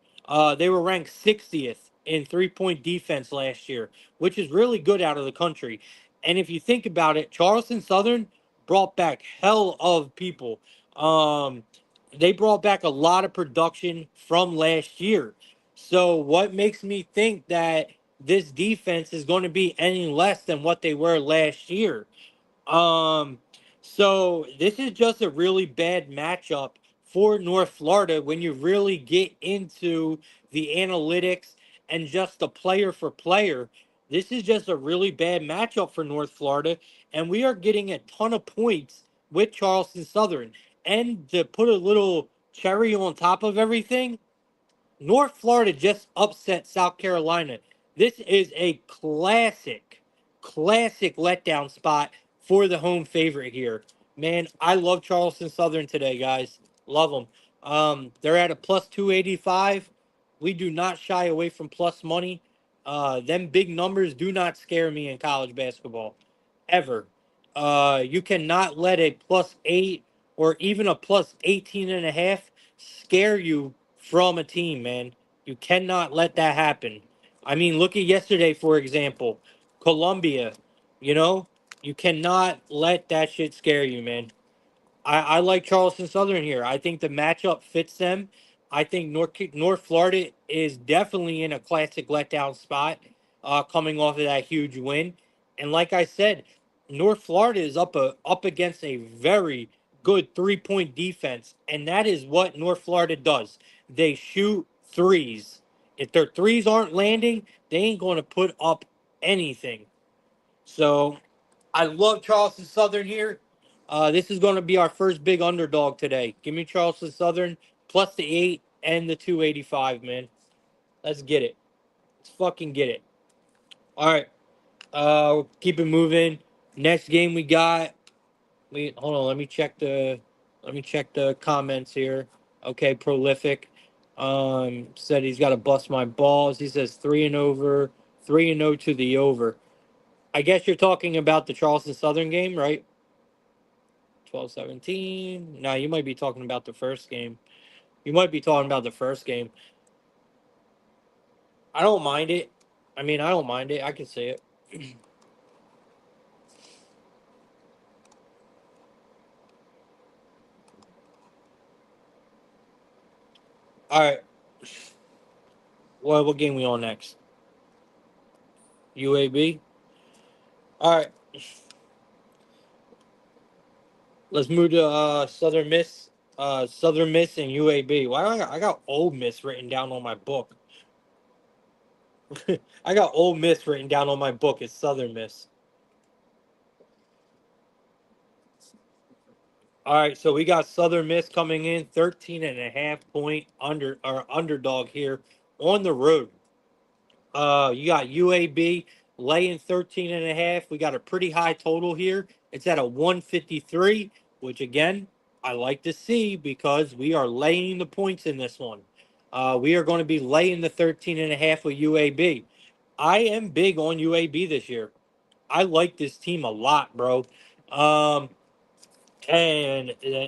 They were ranked 60th in 3-point defense last year, which is really good out of the country. And if you think about it, Charleston Southern brought back hell of people. Um, they brought back a lot of production from last year. So what makes me think that this defense is going to be any less than what they were last year? Um, so this is just a really bad matchup for North Florida when you really get into the analytics and just the player for player. This is just a really bad matchup for North Florida, and we are getting a ton of points with Charleston Southern. And to put a little cherry on top of everything, North Florida just upset South Carolina. This is a classic letdown spot for the home favorite here. Man, I love Charleston Southern today, guys. Love them. They're at a plus 285. We do not shy away from plus money. Them big numbers do not scare me in college basketball, ever. You cannot let a plus 8 or even a plus 18 and a half scare you from a team, man. You cannot let that happen. I mean, look at yesterday, for example. Columbia, you know, you cannot let that shit scare you, man. I like Charleston Southern here. I think the matchup fits them. I think North Florida is definitely in a classic letdown spot, coming off of that huge win. And like I said, North Florida is up against a very good 3-point defense, and that is what North Florida does. They shoot threes. If their threes aren't landing, they ain't going to put up anything. So I love Charleston Southern here. This is going to be our first big underdog today. Give me Charleston Southern plus the 8 and the 285, man. Let's get it. Let's fucking get it. All right. Keep it moving. Next game we got. Hold on. Let me check the comments here. Okay, prolific. Said he's got to bust my balls. He says 3 and over, 3-0 to the over. I guess you're talking about the Charleston Southern game, right? 12-17. No, you might be talking about the first game. You might be talking about the first game. I don't mind it. I mean, I don't mind it. I can see it. All right. What game we on next? UAB. All right. Let's move to Southern Miss. Southern Miss and UAB. Why I got Old Miss written down on my book? I got Old Miss written down on my book. It's Southern Miss. All right, so we got Southern Miss coming in 13 and a half point underdog here on the road. You got UAB laying 13 and a half. We got a pretty high total here. It's at a 153, which again, I like to see because we are laying the points in this one. We are going to be laying the 13 and a half with UAB. I am big on UAB this year. I like this team a lot, bro. Um, UAB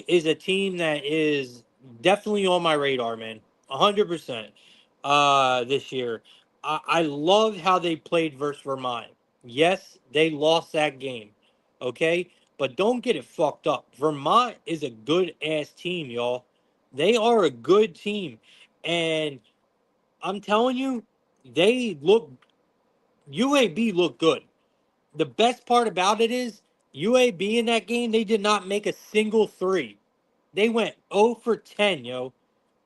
is a team that is definitely on my radar, man. 100%. This year, I love how they played versus Vermont. Yes, they lost that game. Okay, but don't get it fucked up. Vermont is a good ass team, y'all. They are a good team, and I'm telling you, they look. UAB look good. The best part about it is UAB in that game, they did not make a single three. They went 0 for 10, yo.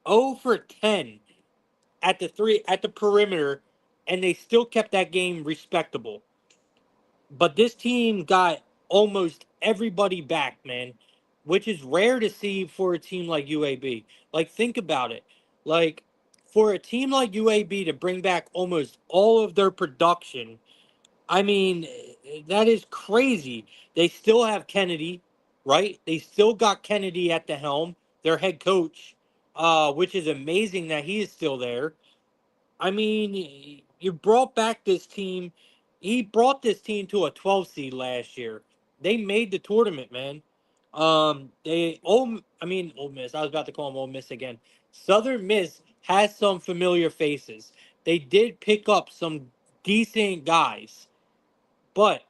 0 for 10 at the perimeter, and they still kept that game respectable. But this team got almost everybody back, man, which is rare to see for a team like UAB. Like, think about it. Like, for a team like UAB to bring back almost all of their production, I mean, that is crazy. They still have Kennedy, right? They still got Kennedy at the helm, their head coach, which is amazing that he is still there. I mean, you brought back this team. He brought this team to a 12 seed last year. They made the tournament, man. Old Miss. I was about to call them Old Miss again. Southern Miss has some familiar faces. They did pick up some decent guys, but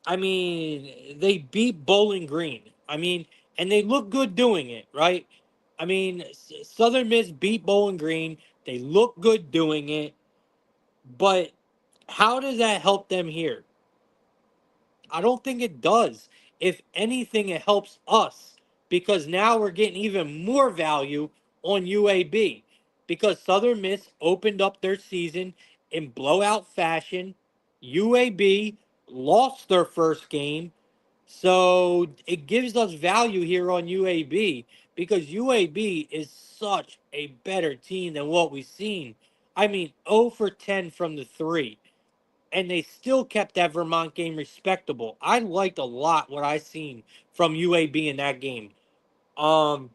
they beat Bowling Green. And they look good doing it, right? Southern Miss beat Bowling Green. They look good doing it, but how does that help them here? I don't think it does. If anything, it helps us because now we're getting even more value on UAB because Southern Miss opened up their season in blowout fashion. UAB lost their first game. So it gives us value here on UAB because UAB is such a better team than what we've seen. 0 for 10 from the three, and they still kept that Vermont game respectable. I liked a lot what I seen from UAB in that game. Um,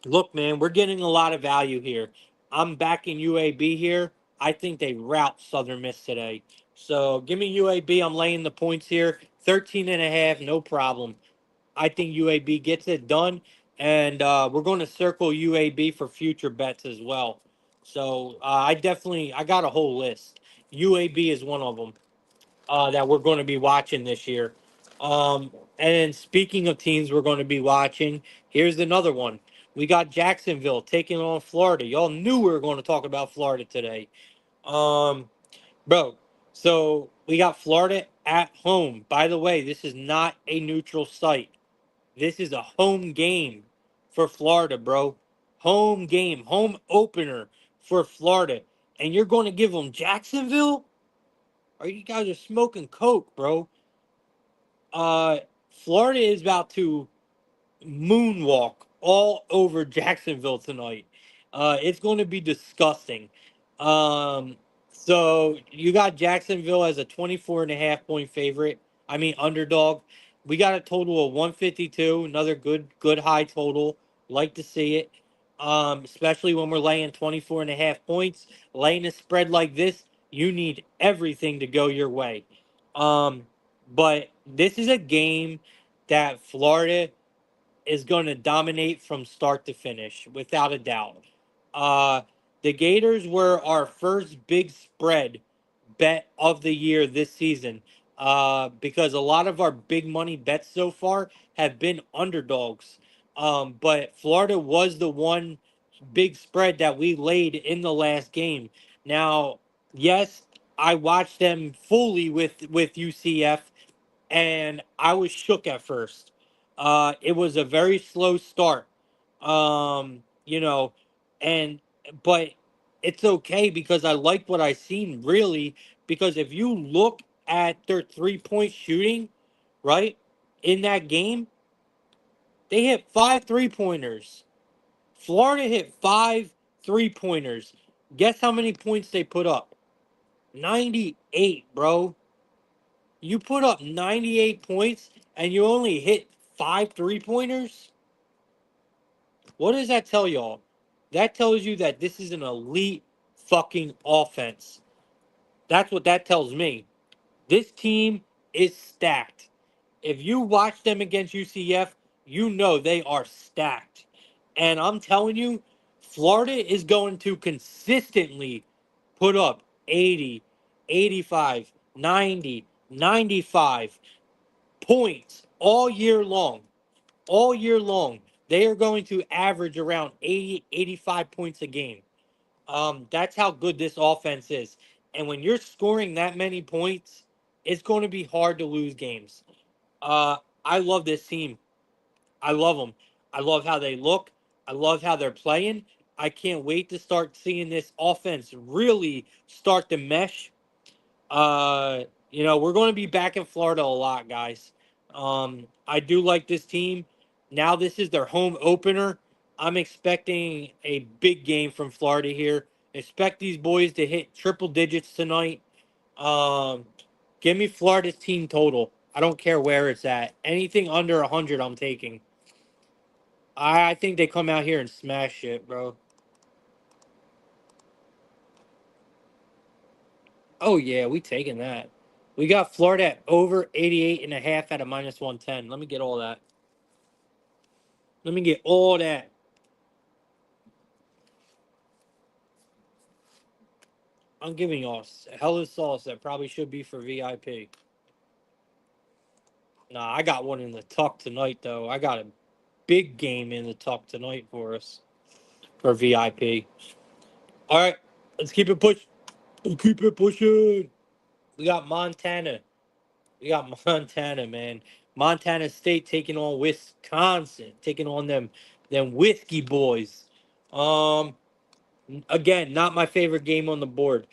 Look, man, we're getting a lot of value here. I'm backing UAB here. I think they rout Southern Miss today. So give me UAB. I'm laying the points here. 13 and a half, no problem. I think UAB gets it done. And we're going to circle UAB for future bets as well. So I got a whole list. UAB is one of them that we're going to be watching this year. And speaking of teams we're going to be watching, here's another one. We got Jacksonville taking on Florida. Y'all knew we were going to talk about Florida today. Um, Bro, so we got Florida at home. By the way, this is not a neutral site. This is a home game for Florida, bro. Home game, home opener for Florida. And you're going to give them Jacksonville? Or you guys are smoking coke, bro? Florida is about to moonwalk all over Jacksonville tonight. It's going to be disgusting. Um, so you got Jacksonville as a 24 and a half point favorite. Underdog. We got a total of 152. Another good high total. Like to see it. Especially when we're laying 24 and a half points. Laying a spread like this, you need everything to go your way. Um, but this is a game that Florida is going to dominate from start to finish, without a doubt. Uh, the Gators were our first big spread bet of the year this season because a lot of our big money bets so far have been underdogs. But Florida was the one big spread that we laid in the last game. Now, yes, I watched them fully with UCF and I was shook at first. It was a very slow start, you know, and but it's okay because I like what I seen really. Because if you look at their 3 point shooting, right in that game, they hit 5 3 pointers. Florida hit 5 3 pointers. Guess how many points they put up? 98, bro. You put up 98 points and you only hit 5 3 pointers? What does that tell y'all? That tells you that this is an elite fucking offense. That's what that tells me. This team is stacked. If you watch them against UCF, you know they are stacked. And I'm telling you, Florida is going to consistently put up 80, 85, 90, 95 points all year long. All year long, they are going to average around 80, 85 points a game. That's how good this offense is. And when you're scoring that many points, it's going to be hard to lose games. I love this team. I love them. I love how they look. I love how they're playing. I can't wait to start seeing this offense really start to mesh. We're going to be back in Florida a lot, guys. I do like this team. Now this is their home opener. I'm expecting a big game from Florida here. Expect these boys to hit triple digits tonight. Um, Give me Florida's team total. I don't care where it's at. Anything under 100, I'm taking. I think they come out here and smash it, bro. Oh yeah, we taking that. We got Florida at over 88.5 at a minus 110. Let me get all that. Let me get all that. I'm giving y'all hella sauce that probably should be for VIP. Nah, I got one in the tuck tonight, though. I got a big game in the tuck tonight for us for VIP. All right, let's keep it push. Let's keep it pushing. We got Montana. We got Montana, man. Montana State taking on Wisconsin, taking on them whiskey boys. Um, again, not my favorite game on the board.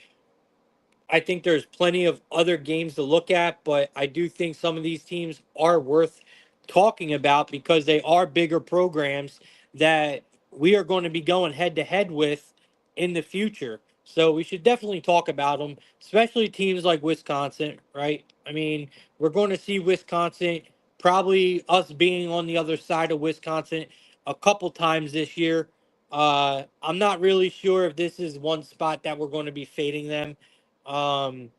I think there's plenty of other games to look at, but I do think some of these teams are worth talking about because they are bigger programs that we are going to be going head to head with in the future. So we should definitely talk about them, especially teams like Wisconsin, right? I mean, we're going to see Wisconsin, probably us being on the other side of Wisconsin a couple times this year. I'm not really sure if this is one spot that we're going to be fading them, um,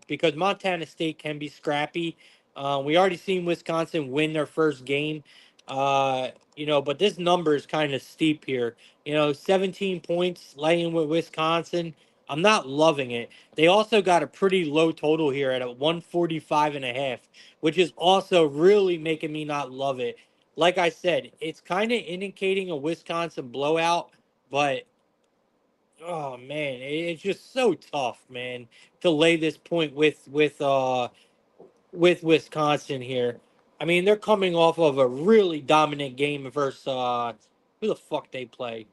because Montana State can be scrappy. We already seen Wisconsin win their first game, but this number is kind of steep here. 17 points laying with Wisconsin. I'm not loving it. They also got a pretty low total here at a 145.5, which is also really making me not love it. Like I said, it's kind of indicating a Wisconsin blowout, but oh man, it's just so tough, man, to lay this point with Wisconsin here. I mean, they're coming off of a really dominant game versus who the fuck they play.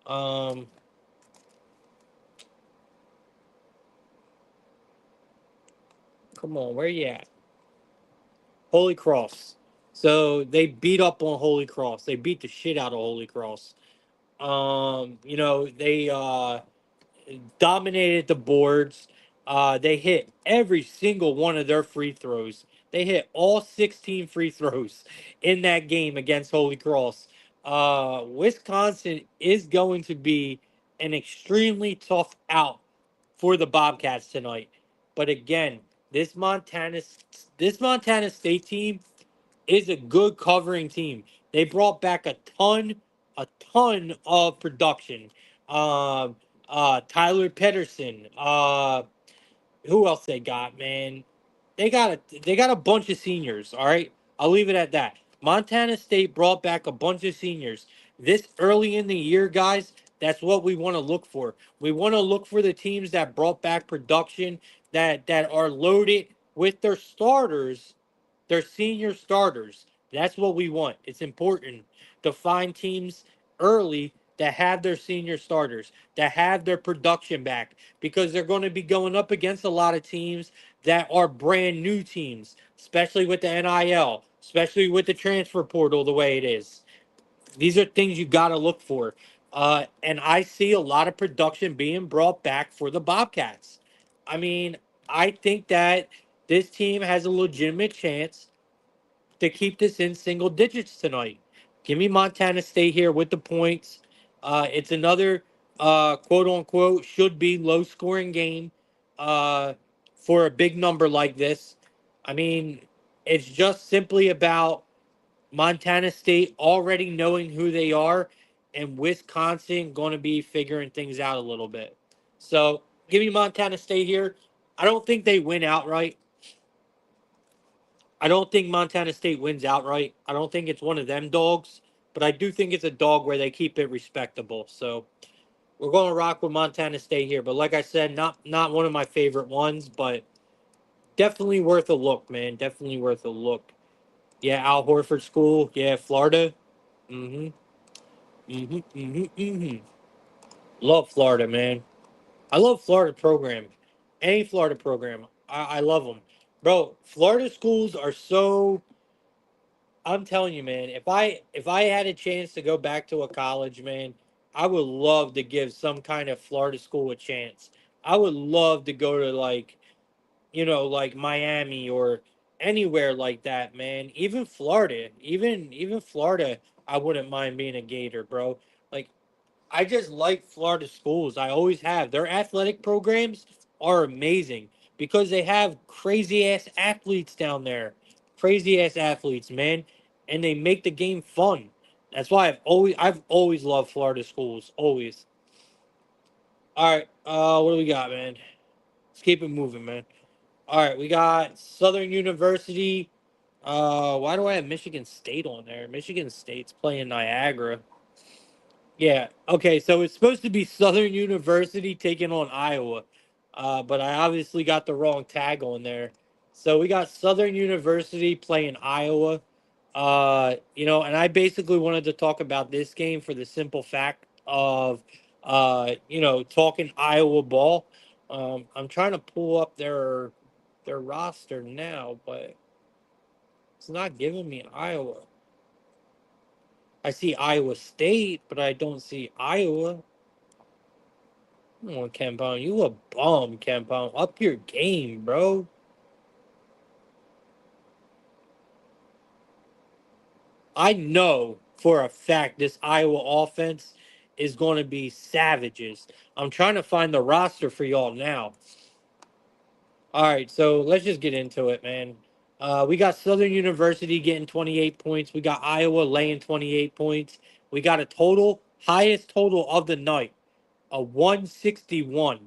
Um, Come on, where you at? Holy Cross. So they beat up on Holy Cross. They beat the shit out of Holy Cross. They dominated the boards. They hit every single one of their free throws. They hit all 16 free throws in that game against Holy Cross. Wisconsin is going to be an extremely tough out for the Bobcats tonight. But again, this Montana this Montana State team is a good covering team. They brought back a ton of production. Um, Tyler Pedersen. Who else they got, man? They got a bunch of seniors. All right, I'll leave it at that. Montana State brought back a bunch of seniors this early in the year, guys. That's what we want to look for. We want to look for the teams that brought back production that are loaded with their starters, their senior starters. That's what we want. It's important to find teams early that have their senior starters, that have their production back, because they're going to be going up against a lot of teams that are brand new teams, especially with the NIL, especially with the transfer portal the way it is. These are things you got to look for. And I see a lot of production being brought back for the Bobcats. I mean, I think that this team has a legitimate chance to keep this in single digits tonight. Give me Montana State here with the points. It's another quote unquote should be low scoring game uh, for a big number like this. I mean, it's just simply about Montana State already knowing who they are and Wisconsin going to be figuring things out a little bit. So give me Montana State here. I don't think they win outright. I don't think Montana State wins outright. I don't think it's one of them dogs, but I do think it's a dog where they keep it respectable. So we're going to rock with Montana State here. But like I said, not one of my favorite ones, but definitely worth a look, man. Definitely worth a look. Yeah, Al Horford School. Yeah, Florida. Mm-hmm. Mm-hmm. Mm-hmm. Mm-hmm. Love Florida, man. I love Florida program. Any Florida program. I love them. Bro, Florida schools are so, I'm telling you, man, if I had a chance to go back to a college, man, I would love to give some kind of Florida school a chance. I would love to go to like Miami or anywhere like that, man. Even Florida, even Florida, I wouldn't mind being a Gator, bro. Like I just like Florida schools. I always have. Their athletic programs are amazing. because they have crazy ass athletes down there. Crazy ass athletes, man. And they make the game fun. That's why I've always loved Florida schools. Always. All right. What do we got, man? Let's keep it moving, man. All right, we got Southern University. Why do I have Michigan State on there? Michigan State's playing Niagara. Yeah. Okay. So it's supposed to be Southern University taking on Iowa, but I obviously got the wrong tag on there. So we got Southern University playing Iowa. And I basically wanted to talk about this game for the simple fact of, talking Iowa ball. I'm trying to pull up their roster now, but it's not giving me Iowa. I see Iowa State, but I don't see Iowa. Come on, Campbell. You a bum, Campbell. Up your game, bro. I know for a fact this Iowa offense is going to be savages. I'm trying to find the roster for y'all now. All right, so let's just get into it, man. We got Southern University getting 28 points. We got Iowa laying 28 points. We got a highest total of the night, a 161.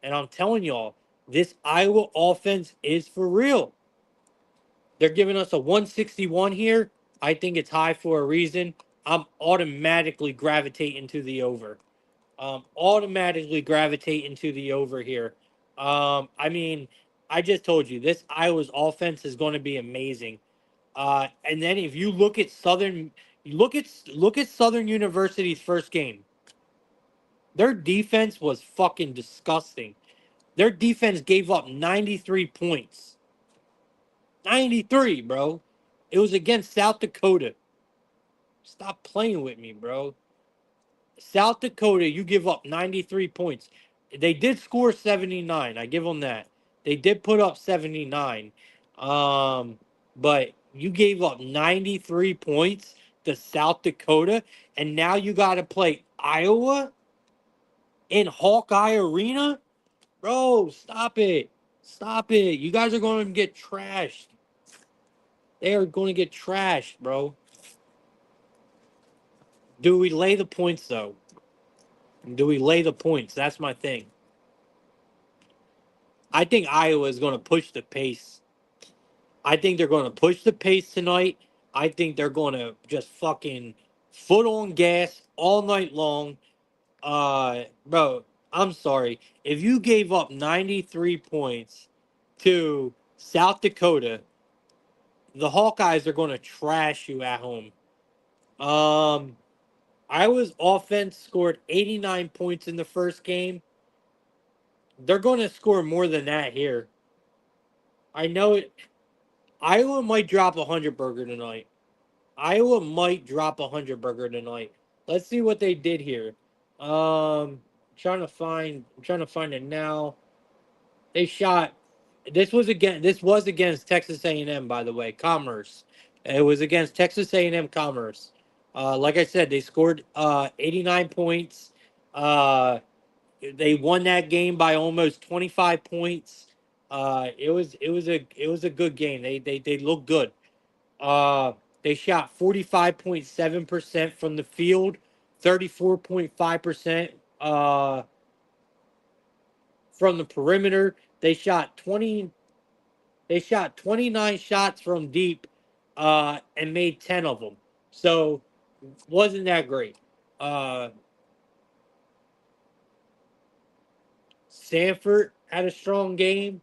And I'm telling y'all, this Iowa offense is for real. They're giving us a 161 here. I think it's high for a reason. I'm automatically gravitating to the over. Automatically gravitating to the over here. I just told you this Iowa's offense is going to be amazing. And then if you look at Southern University's first game, their defense was fucking disgusting. Their defense gave up 93 points. 93, bro. It was against South Dakota. Stop playing with me, bro. South Dakota, you give up 93 points. They did score 79. I give them that. They did put up 79. But you gave up 93 points to South Dakota, and now you got to play Iowa in Hawkeye Arena? Bro, stop it. Stop it. You guys are going to get trashed. They are going to get trashed, bro. Do we lay the points, though? Do we lay the points? That's my thing. I think Iowa is going to push the pace. I think they're going to push the pace tonight. I think they're going to just fucking foot on gas all night long. Bro, I'm sorry. If you gave up 93 points to South Dakota, the Hawkeyes are going to trash you at home. Iowa's offense scored 89 points in the first game. They're going to score more than that here. I know it. Iowa might drop a 100 burger tonight. Iowa might drop a 100 burger tonight. Let's see what they did here. I'm trying to find it now. They shot. This was against Texas A&M, by the way. Commerce. It was against Texas A&M Commerce. Like I said, they scored 89 points. They won that game by almost 25 points. It was a good game. They looked good. Uh, they shot 45.7% from the field, 34.5% from the perimeter. They shot 29 shots from deep and made 10 of them. So wasn't that great. Sanford had a strong game.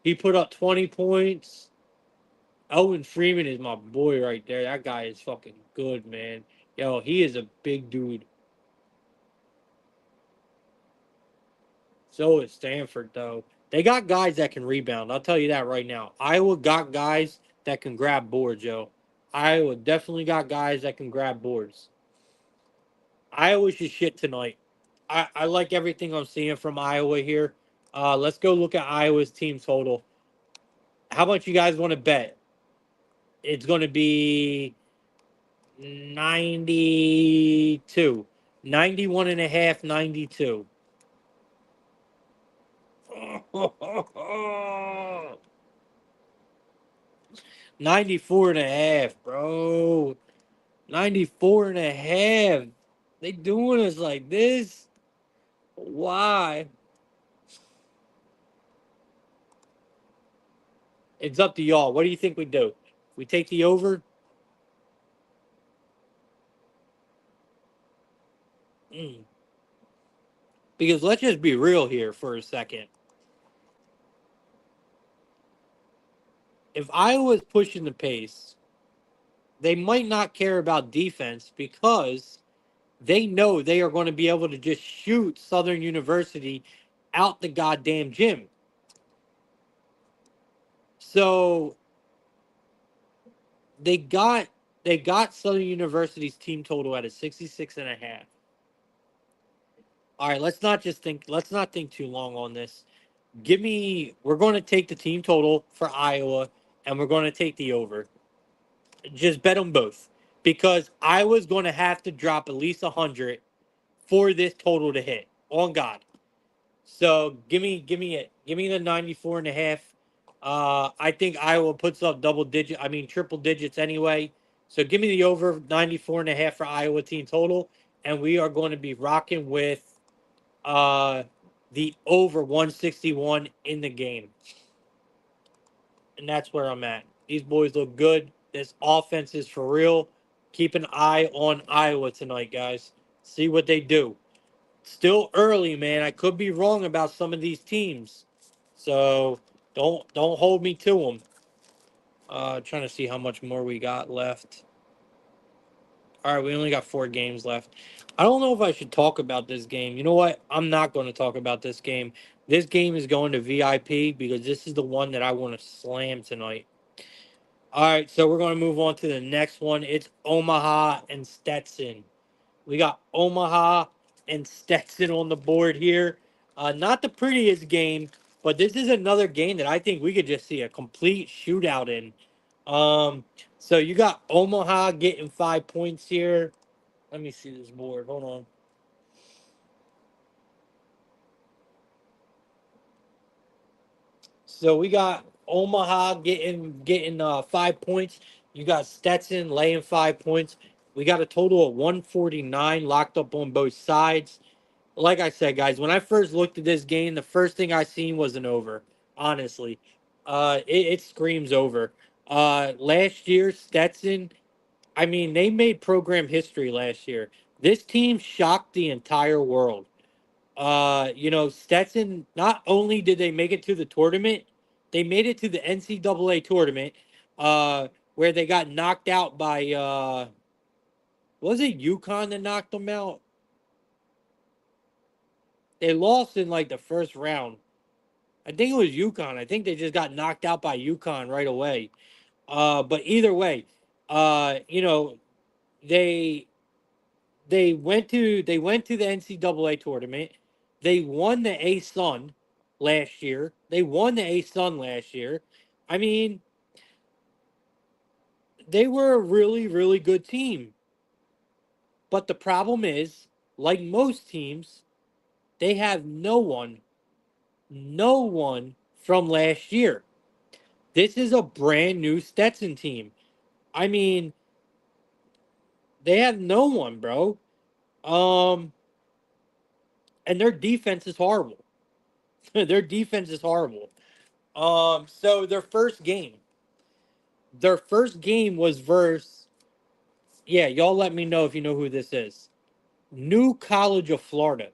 He put up 20 points. Owen Freeman is my boy right there. That guy is fucking good, man. Yo, he is a big dude. So is Stanford, though. They got guys that can rebound. I'll tell you that right now. Iowa got guys that can grab boards, yo. Iowa definitely got guys that can grab boards. Iowa's just shit tonight. I like everything I'm seeing from Iowa here. Let's go look at Iowa's team total. How much you guys want to bet? It's going to be 92. 91 and a half, 92. 94 and a half, bro. 94 and a half. They doing us like this? Why? It's up to y'all. What do you think we do? We take the over? Mm. Because let's just be real here for a second. If Iowa's pushing the pace, they might not care about defense because they know they are going to be able to just shoot Southern University out the goddamn gym. So they got Southern University's team total at a 66 and a half. All right, let's not think too long on this. We're going to take the team total for Iowa and we're going to take the over. Just bet them both because Iowa's going to have to drop at least 100 for this total to hit. On God. So give me the 94 and a half. I think Iowa puts up triple digits anyway. So give me the over 94 and a half for Iowa team total. And we are going to be rocking with the over 161 in the game. And that's where I'm at. These boys look good. This offense is for real. Keep an eye on Iowa tonight, guys. See what they do. Still early, man. I could be wrong about some of these teams. So don't hold me to them. Trying to see how much more we got left. All right, we only got 4 games left. I don't know if I should talk about this game. You know what? I'm not going to talk about this game. This game is going to VIP because this is the one that I want to slam tonight. All right, so we're going to move on to the next one. It's Omaha and Stetson. We got Omaha and Stetson on the board here. Not the prettiest game, but this is another game that I think we could just see a complete shootout in. So you got Omaha getting 5 points here. Let me see this board. Hold on. So we got Omaha getting 5 points. You got Stetson laying 5 points. We got a total of 149 locked up on both sides. Like I said, guys, when I first looked at this game, the first thing I seen was an over. Honestly, it screams over. Last year, Stetson. I mean, they made program history last year. This team shocked the entire world. Stetson. Not only did they make it to the tournament, they made it to the NCAA tournament. Where they got knocked out by was it UConn that knocked them out? They lost in like the first round. I think it was UConn. I think they just got knocked out by UConn right away. But either way, you know, they they went to the NCAA tournament. They won the A Sun last year. They won the A Sun last year. I mean, they were a really, really good team. But the problem is, like most teams, they have no one from last year. This is a brand new Stetson team. I mean, they have no one, bro. Um, and their defense is horrible. Their defense is horrible. So their first game was versus. Yeah, y'all let me know if you know who this is. New College of Florida.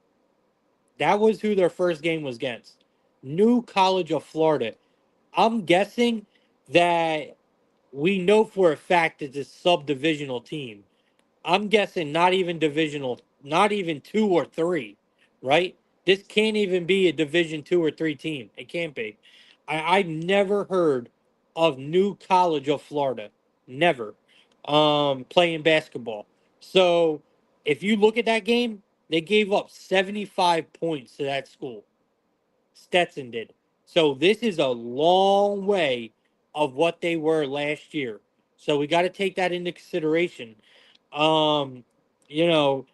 That was who their first game was against. New College of Florida. I'm guessing that we know for a fact it's a subdivisional team. I'm guessing not even divisional, not even 2 or 3, right? This can't even be a division 2 or 3 team. It can't be. I've never heard of New College of Florida. Never. Playing basketball. So if you look at that game, they gave up 75 points to that school. Stetson did. So this is a long way of what they were last year. So we got to take that into consideration. Um, you know,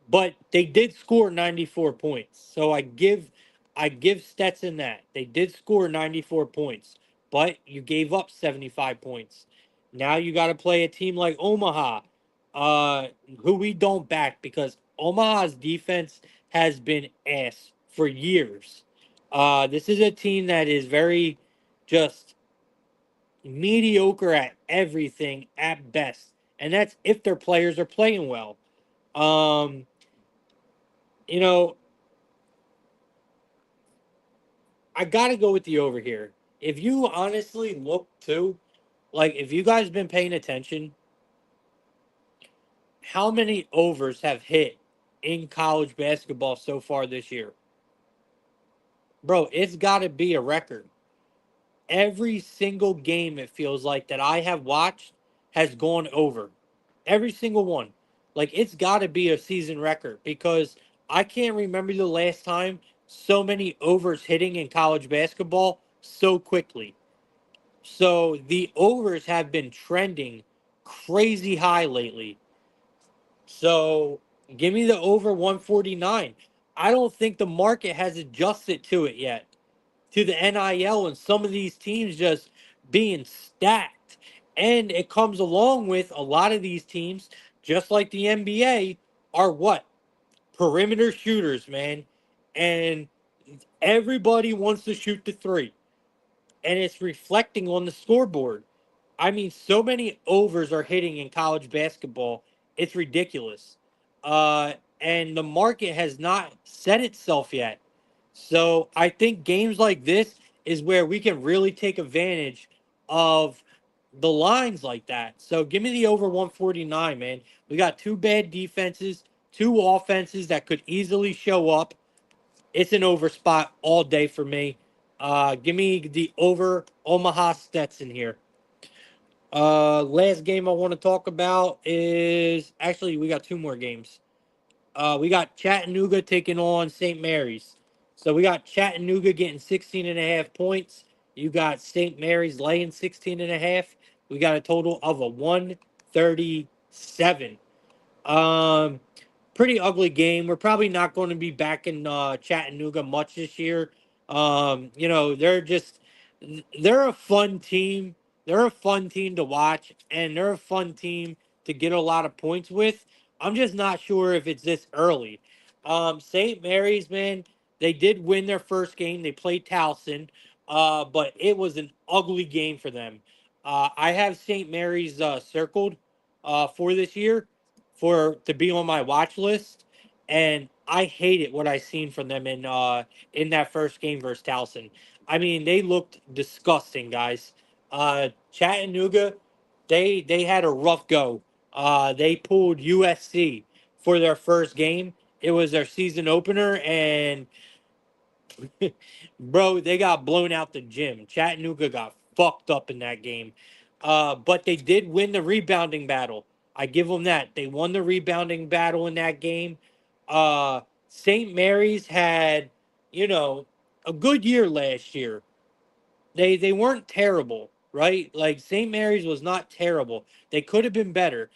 but they did score 94 points. So I give Stetson that. They did score 94 points. but you gave up 75 points. Now you got to play a team like Omaha, uh, who we don't back because Omaha's defense has been ass for years. This is a team that is very just mediocre at everything at best, and that's if their players are playing well. Um, you know, I got to go with the over here. If you honestly look too, like if you guys been paying attention, how many overs have hit in college basketball so far this year? Bro, it's got to be a record. Every single game it feels like that I have watched has gone over. Every single one. Like it's got to be a season record because I can't remember the last time so many overs hitting in college basketball so quickly. So the overs have been trending crazy high lately. So give me the over 149. I don't think the market has adjusted to it yet, to the NIL and some of these teams just being stacked. And it comes along with a lot of these teams, just like the NBA, are what? Perimeter shooters, man. And everybody wants to shoot the three. And it's reflecting on the scoreboard. I mean, so many overs are hitting in college basketball. It's ridiculous. And the market has not set itself yet. So I think games like this is where we can really take advantage of the lines like that. So give me the over 149, man. We got two bad defenses, two offenses that could easily show up. It's an over spot all day for me. Give me the over Omaha Stetson here. Last game I want to talk about is actually we got two more games. We got Chattanooga taking on St. Mary's. So we got Chattanooga getting 16 and a half points. You got St. Mary's laying 16 and a half. We got a total of a 137. Um, Pretty ugly game. We're probably not going to be back in Chattanooga much this year. They're a fun team. They're a fun team to watch, and they're a fun team to get a lot of points with. I'm just not sure if it's this early. St. Mary's, man, they did win their first game. They played Towson, but it was an ugly game for them. I have St. Mary's circled for this year for to be on my watch list, and I hated what I seen from them in that first game versus Towson. I mean, they looked disgusting, guys. Chattanooga, they had a rough go. They pulled USC for their first game. It was their season opener, and bro, they got blown out the gym. Chattanooga got fucked up in that game. But they did win the rebounding battle. I give them that. They won the rebounding battle in that game. St. Mary's had, you know, a good year last year. They weren't terrible, right? Like St. Mary's was not terrible. They could have been better.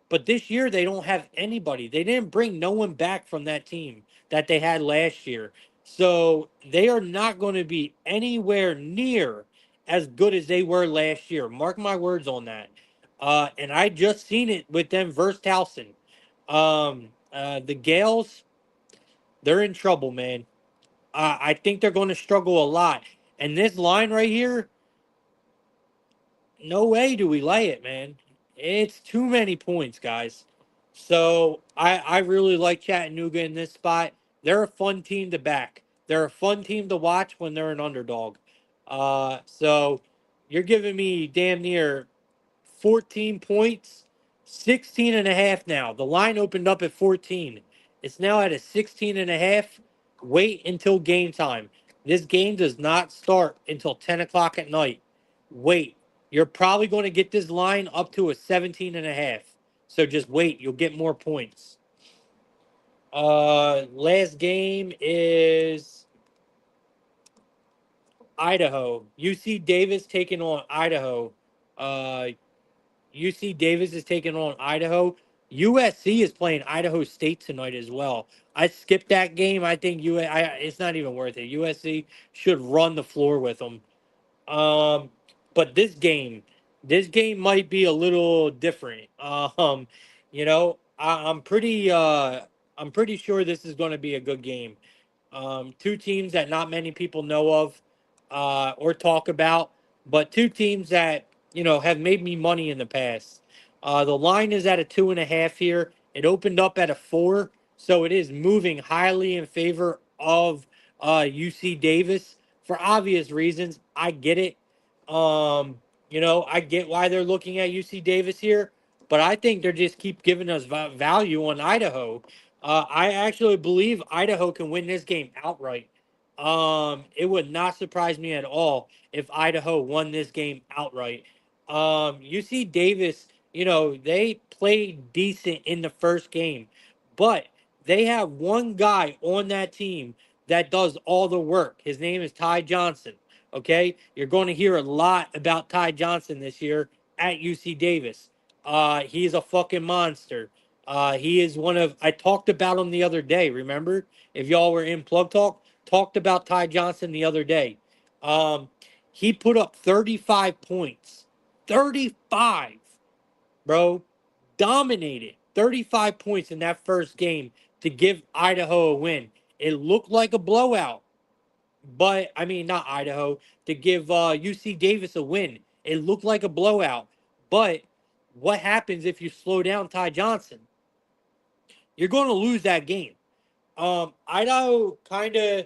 But this year they don't have anybody. They didn't bring no one back from that team that they had last year. So they are not going to be anywhere near as good as they were last year. Mark my words on that. And I just seen it with them versus Towson. The Gales, they're in trouble, man. I think they're going to struggle a lot. And this line right here, no way do we lay it, man. It's too many points, guys. So I really like Chattanooga in this spot. They're a fun team to back. They're a fun team to watch when they're an underdog. So you're giving me damn near 14 points, 16 and a half now. The line opened up at 14. It's now at a 16 and a half. Wait until game time. This game does not start until 10 o'clock at night. Wait. You're probably going to get this line up to a 17 and a half. So just wait. You'll get more points. Last game is Idaho. UC Davis taking on Idaho. UC Davis is taking on Idaho. USC is playing Idaho State tonight as well. I skipped that game. I think it's not even worth it. USC should run the floor with them. Um, but this game might be a little different. I'm pretty sure this is going to be a good game. Two teams that not many people know of or talk about, but two teams that have made me money in the past. The line is at a 2.5 here. It opened up at a 4, so it is moving highly in favor of UC Davis for obvious reasons. I get it. I get why they're looking at UC Davis here, but I think they're just keep giving us value on Idaho. I actually believe Idaho can win this game outright. It would not surprise me at all if Idaho won this game outright. UC Davis, they played decent in the first game, but they have one guy on that team that does all the work. His name is Ty Johnson. Okay, you're going to hear a lot about Ty Johnson this year at UC Davis. He's a fucking monster. He is one of. I talked about him the other day. Remember, if y'all were in Plug Talk, talked about Ty Johnson the other day. Um, he put up 35 points. 35, bro. Dominated. 35 points in that first game to give Idaho a win. It looked like a blowout, but I mean, not Idaho, to give UC Davis a win. It looked like a blowout. But what happens if you slow down Ty Johnson? You're going to lose that game. Idaho kind of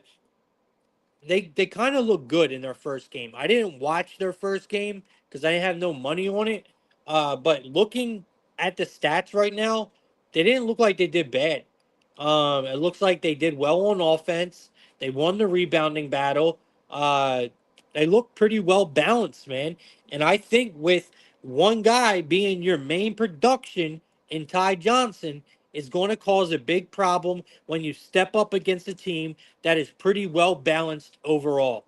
they kind of look good in their first game. I didn't watch their first game because I have no money on it. But looking at the stats right now, they didn't look like they did bad. It looks like they did well on offense. They won the rebounding battle. Uh, they look pretty well balanced, man. And I think with one guy being your main production in Ty Johnson is going to cause a big problem when you step up against a team that is pretty well balanced overall.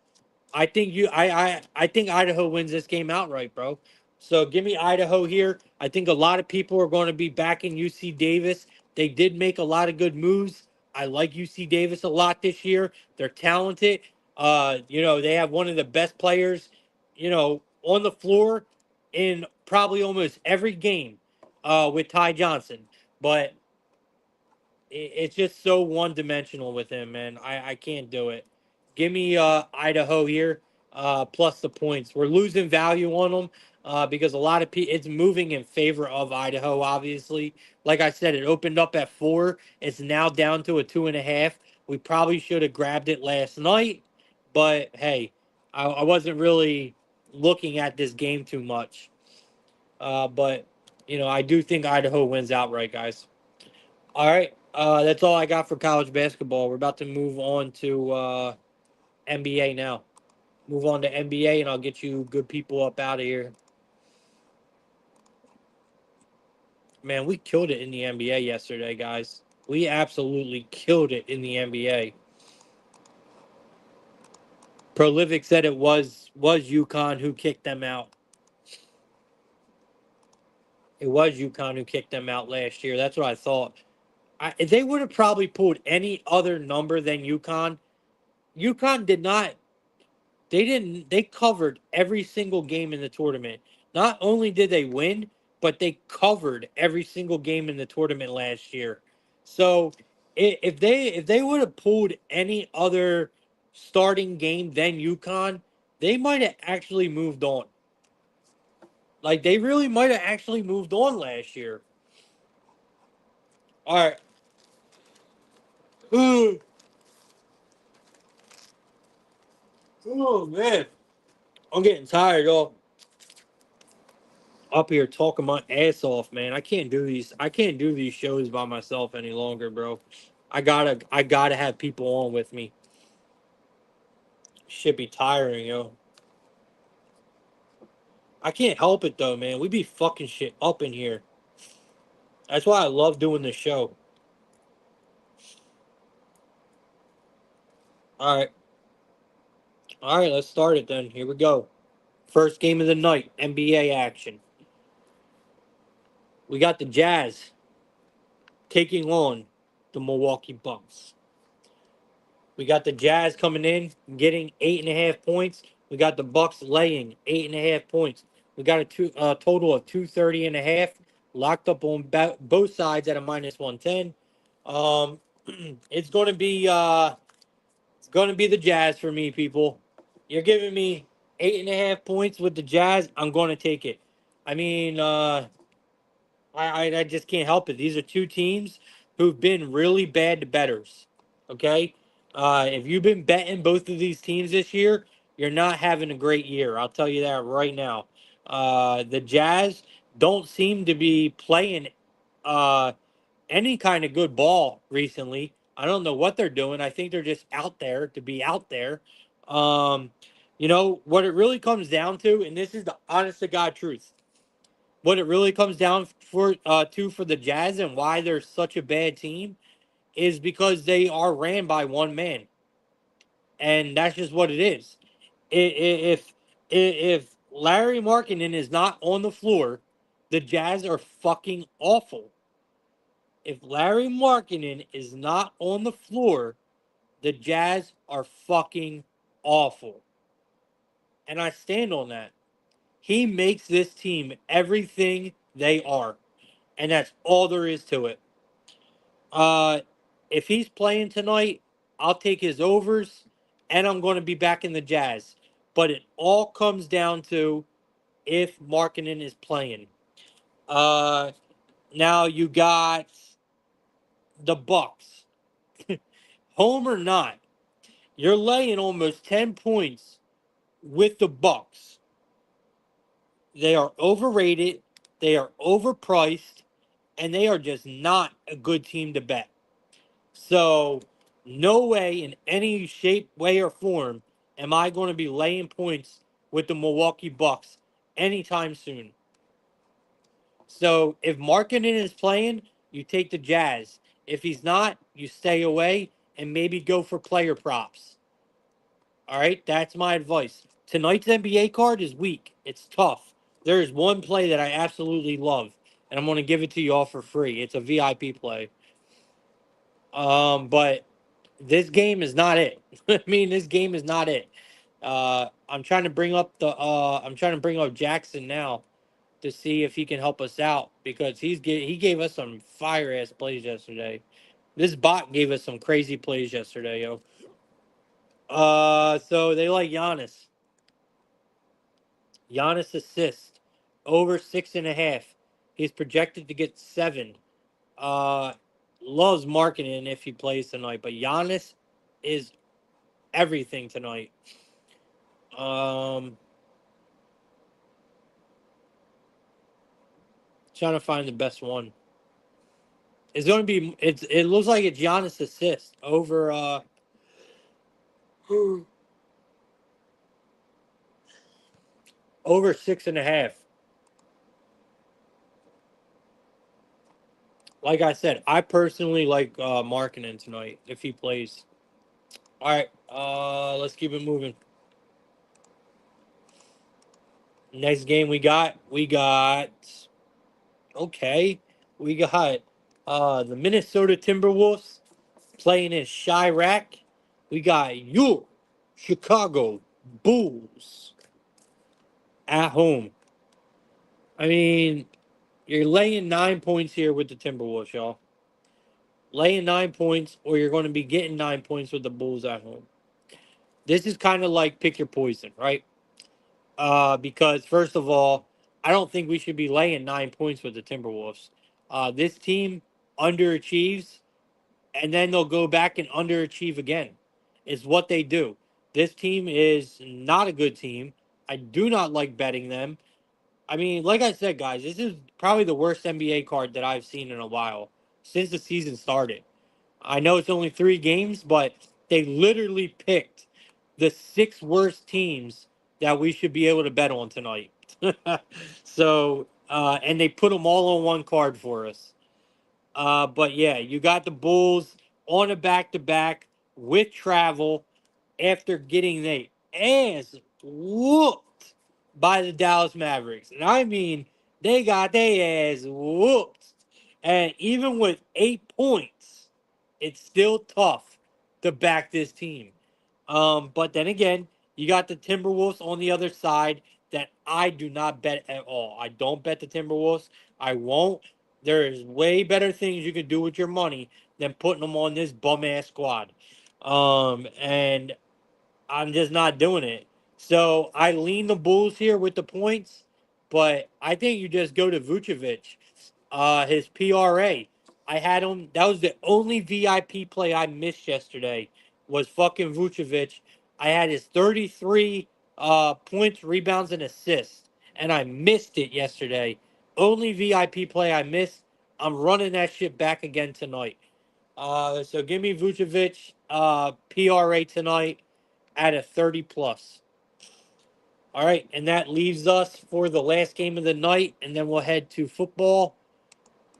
I think Idaho wins this game outright, bro. So give me Idaho here. I think a lot of people are going to be backing UC Davis. They did make a lot of good moves. I like UC Davis a lot this year. They're talented. They have one of the best players, on the floor in probably almost every game with Ty Johnson. But it's just so one dimensional with him, man. I can't do it. Give me Idaho here, plus the points. We're losing value on them because a lot of people, it's moving in favor of Idaho, obviously. Like I said, it opened up at 4. It's now down to a 2.5. We probably should have grabbed it last night, but hey, I wasn't really looking at this game too much. But, I do think Idaho wins outright, guys. All right. That's all I got for college basketball. We're about to move on to NBA now. Move on to NBA, and I'll get you good people up out of here. Man, we killed it in the NBA yesterday, guys. We absolutely killed it in the NBA. Prolific said it was UConn who kicked them out. It was UConn who kicked them out last year. That's what I thought. They would have probably pulled any other number than UConn. UConn did not. They covered every single game in the tournament. Not only did they win, but they covered every single game in the tournament last year. So if they would have pulled any other starting game than UConn, they might have actually moved on. Like they really might have actually moved on last year. All right. Oh man. I'm getting tired, y'all. Up here talking my ass off, man. I can't do these. I can't do these shows by myself any longer, bro. I gotta have people on with me. Should be tiring, yo. I can't help it though, man. We be fucking shit up in here. That's why I love doing this show. All right, all right. Let's start it then. Here we go. First game of the night, NBA action. We got the Jazz taking on the Milwaukee Bucks. We got the Jazz coming in, getting 8.5 points. We got the Bucks laying 8.5 points. We got a total of 230.5 locked up on both sides at a -110. Um, it's going to be the Jazz for me, people. You're giving me 8.5 points with the Jazz. I'm going to take it. I mean, I just can't help it. These are two teams who've been really bad to betters. Okay, if you've been betting both of these teams this year, you're not having a great year. I'll tell you that right now. The Jazz don't seem to be playing uh, any kind of good ball recently. I don't know what they're doing. I think they're just out there to be out there. Um, what it really comes down to, and this is the honest to God truth. What it really comes down for the Jazz and why they're such a bad team is because they are ran by one man, and that's just what it is. If Larry Markkinen is not on the floor, the Jazz are fucking awful. If Larry Markkinen is not on the floor, the Jazz are fucking awful, and I stand on that. He makes this team everything they are, and that's all there is to it. Uh, if he's playing tonight, I'll take his overs, and I'm going to be back in the Jazz. But it all comes down to if Markkinen is playing. Uh, Now you got the Bucks, home or not. You're laying almost 10 points with the Bucks. They are overrated. They are overpriced, and they are just not a good team to bet. So, no way in any shape, way, or form am I going to be laying points with the Milwaukee Bucks anytime soon. So, if Markkinen is playing, you take the Jazz. If he's not, you stay away and maybe go for player props. All right, that's my advice. Tonight's NBA card is weak. It's tough. There is one play that I absolutely love, and I'm going to give it to you all for free. It's a VIP play. But this game is not it. I mean, this game is not it. I'm trying to bring up Jackson now to see if he can help us out because he gave us some fire ass plays yesterday. This bot gave us some crazy plays yesterday, yo. So they like Giannis. Giannis assist over 6.5. He's projected to get 7. Uh, Loves marketing if he plays tonight, but Giannis is everything tonight. Trying to find the best one. It's going to be. It looks like it's Giannis assist over over 6.5. Like I said, I personally like Markkinen tonight if he plays. All right, let's keep it moving. Next game we got okay, we got the Minnesota Timberwolves playing in Chirac. We got your Chicago Bulls at home. I mean, you're laying 9 points here with the Timberwolves, y'all. Laying 9 points, or you're going to be getting 9 points with the Bulls at home. This is kind of like pick your poison, right? Because first of all, I don't think we should be laying 9 points with the Timberwolves. This team underachieves, and then they'll go back and underachieve again. Is what they do. This team is not a good team. I do not like betting them. I mean, like I said, guys, this is probably the worst NBA card that I've seen in a while since the season started. I know it's only 3 games, but they literally picked the 6 worst teams that we should be able to bet on tonight. So, and they put them all on one card for us. But yeah, you got the Bulls on a back to back with travel after getting their ass whooped by the Dallas Mavericks. And I mean, they got their ass whooped. And even with 8 points, it's still tough to back this team. But then again, You got the Timberwolves on the other side that I do not bet at all. I don't bet the Timberwolves. I won't. There is way better things you can do with your money than putting them on this bum ass squad. And I'm just not doing it. So I lean the Bulls here with the points, but I think you just go to Vucevic. His PRA. I had him. That was the only VIP play I missed yesterday. Was fucking Vucevic. I had his 33 points, rebounds, and assists, and I missed it yesterday. Only VIP play I missed. I'm running that shit back again tonight. So give me Vucevic PRA tonight at a 30 plus. All right, and that leaves us for the last game of the night, and then we'll head to football.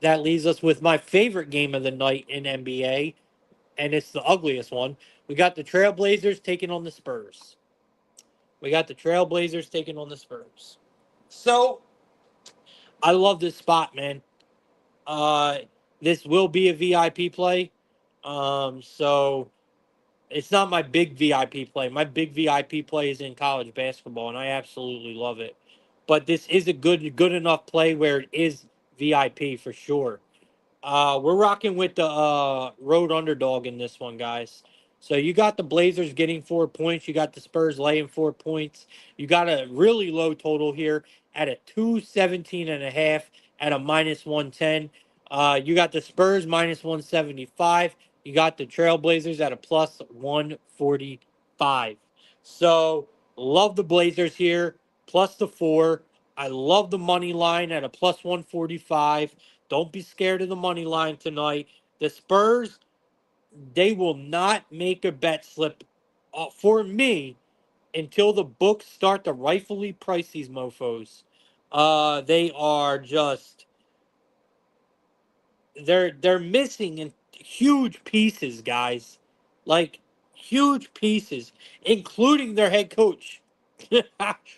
That leaves us with my favorite game of the night in NBA, and it's the ugliest one. We got the Trailblazers taking on the Spurs. We got the Trailblazers taking on the Spurs. So I love this spot, man. Uh, this will be a VIP play. So it's not my big VIP play. My big VIP play is in college basketball, and I absolutely love it. But this is a good enough play where it is VIP for sure. We're rocking with the road underdog in this one, guys. So you got the Blazers getting 4 points. You got the Spurs laying 4 points. You got a really low total here at a 217.5 at a minus 110. You got the Spurs minus 175. You got the Trailblazers at a plus 145. So love the Blazers here, plus the 4. I love the money line at a plus 145. Don't be scared of the money line tonight. The Spurs, they will not make a bet slip for me until the books start to rightfully price these mofos. They are just they're missing in huge pieces, guys. Like huge pieces, including their head coach.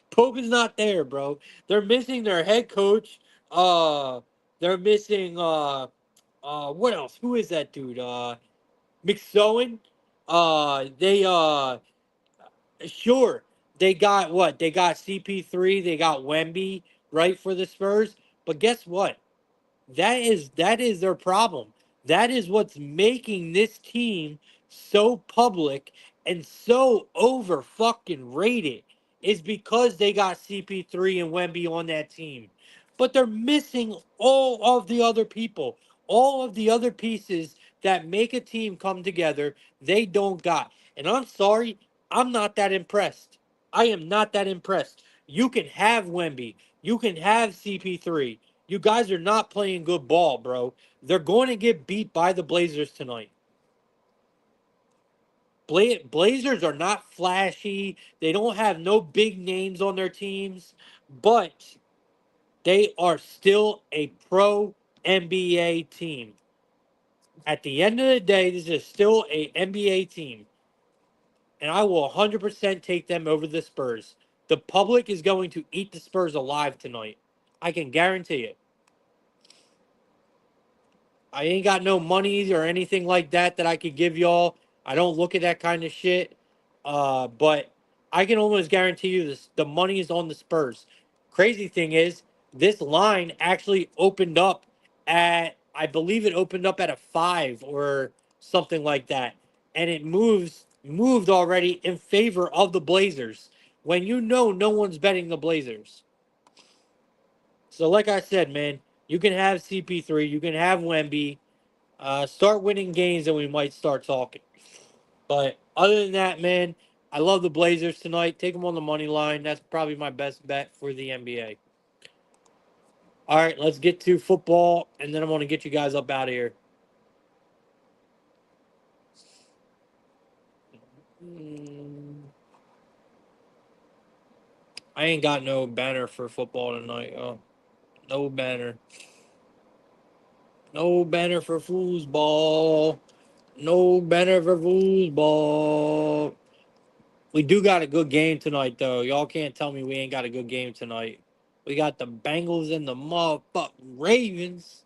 Pope is not there, bro. They're missing their head coach. They're missing what else? Who is that dude? McSowen. They sure they got what? They got CP3. They got Wemby right for the Spurs. But guess what? That is their problem. That is what's making this team so public and so over fucking rated is because they got CP3 and Wemby on that team. But they're missing all of the other people, all of the other pieces that make a team come together. They don't got. And I'm sorry, I'm not that impressed. I am not that impressed. You can have Wemby. You can have CP3. You guys are not playing good ball, bro. They're going to get beat by the Blazers tonight. Blazers are not flashy. They don't have no big names on their teams, but they are still a pro NBA team. At the end of the day, this is still a NBA team, and I will 100% take them over the Spurs. The public is going to eat the Spurs alive tonight. I can guarantee it. I ain't got no money or anything like that I could give y'all. I don't look at that kind of shit. But I can almost guarantee you this: the money is on the Spurs. Crazy thing is, this line actually opened up at, I believe it opened up at a 5 or something like that, and it moved already in favor of the Blazers. When you know no one's betting the Blazers. So, like I said, man, you can have CP3, you can have Wemby. Start winning games, and we might start talking. But other than that, man, I love the Blazers tonight. Take them on the money line. That's probably my best bet for the NBA. All right, let's get to football, and then I'm going to get you guys up out of here. I ain't got no banner for football tonight. No banner. No banner for foosball. No banner for foosball. We do got a good game tonight, though. Y'all can't tell me we ain't got a good game tonight. We got the Bengals and the motherfucking Ravens.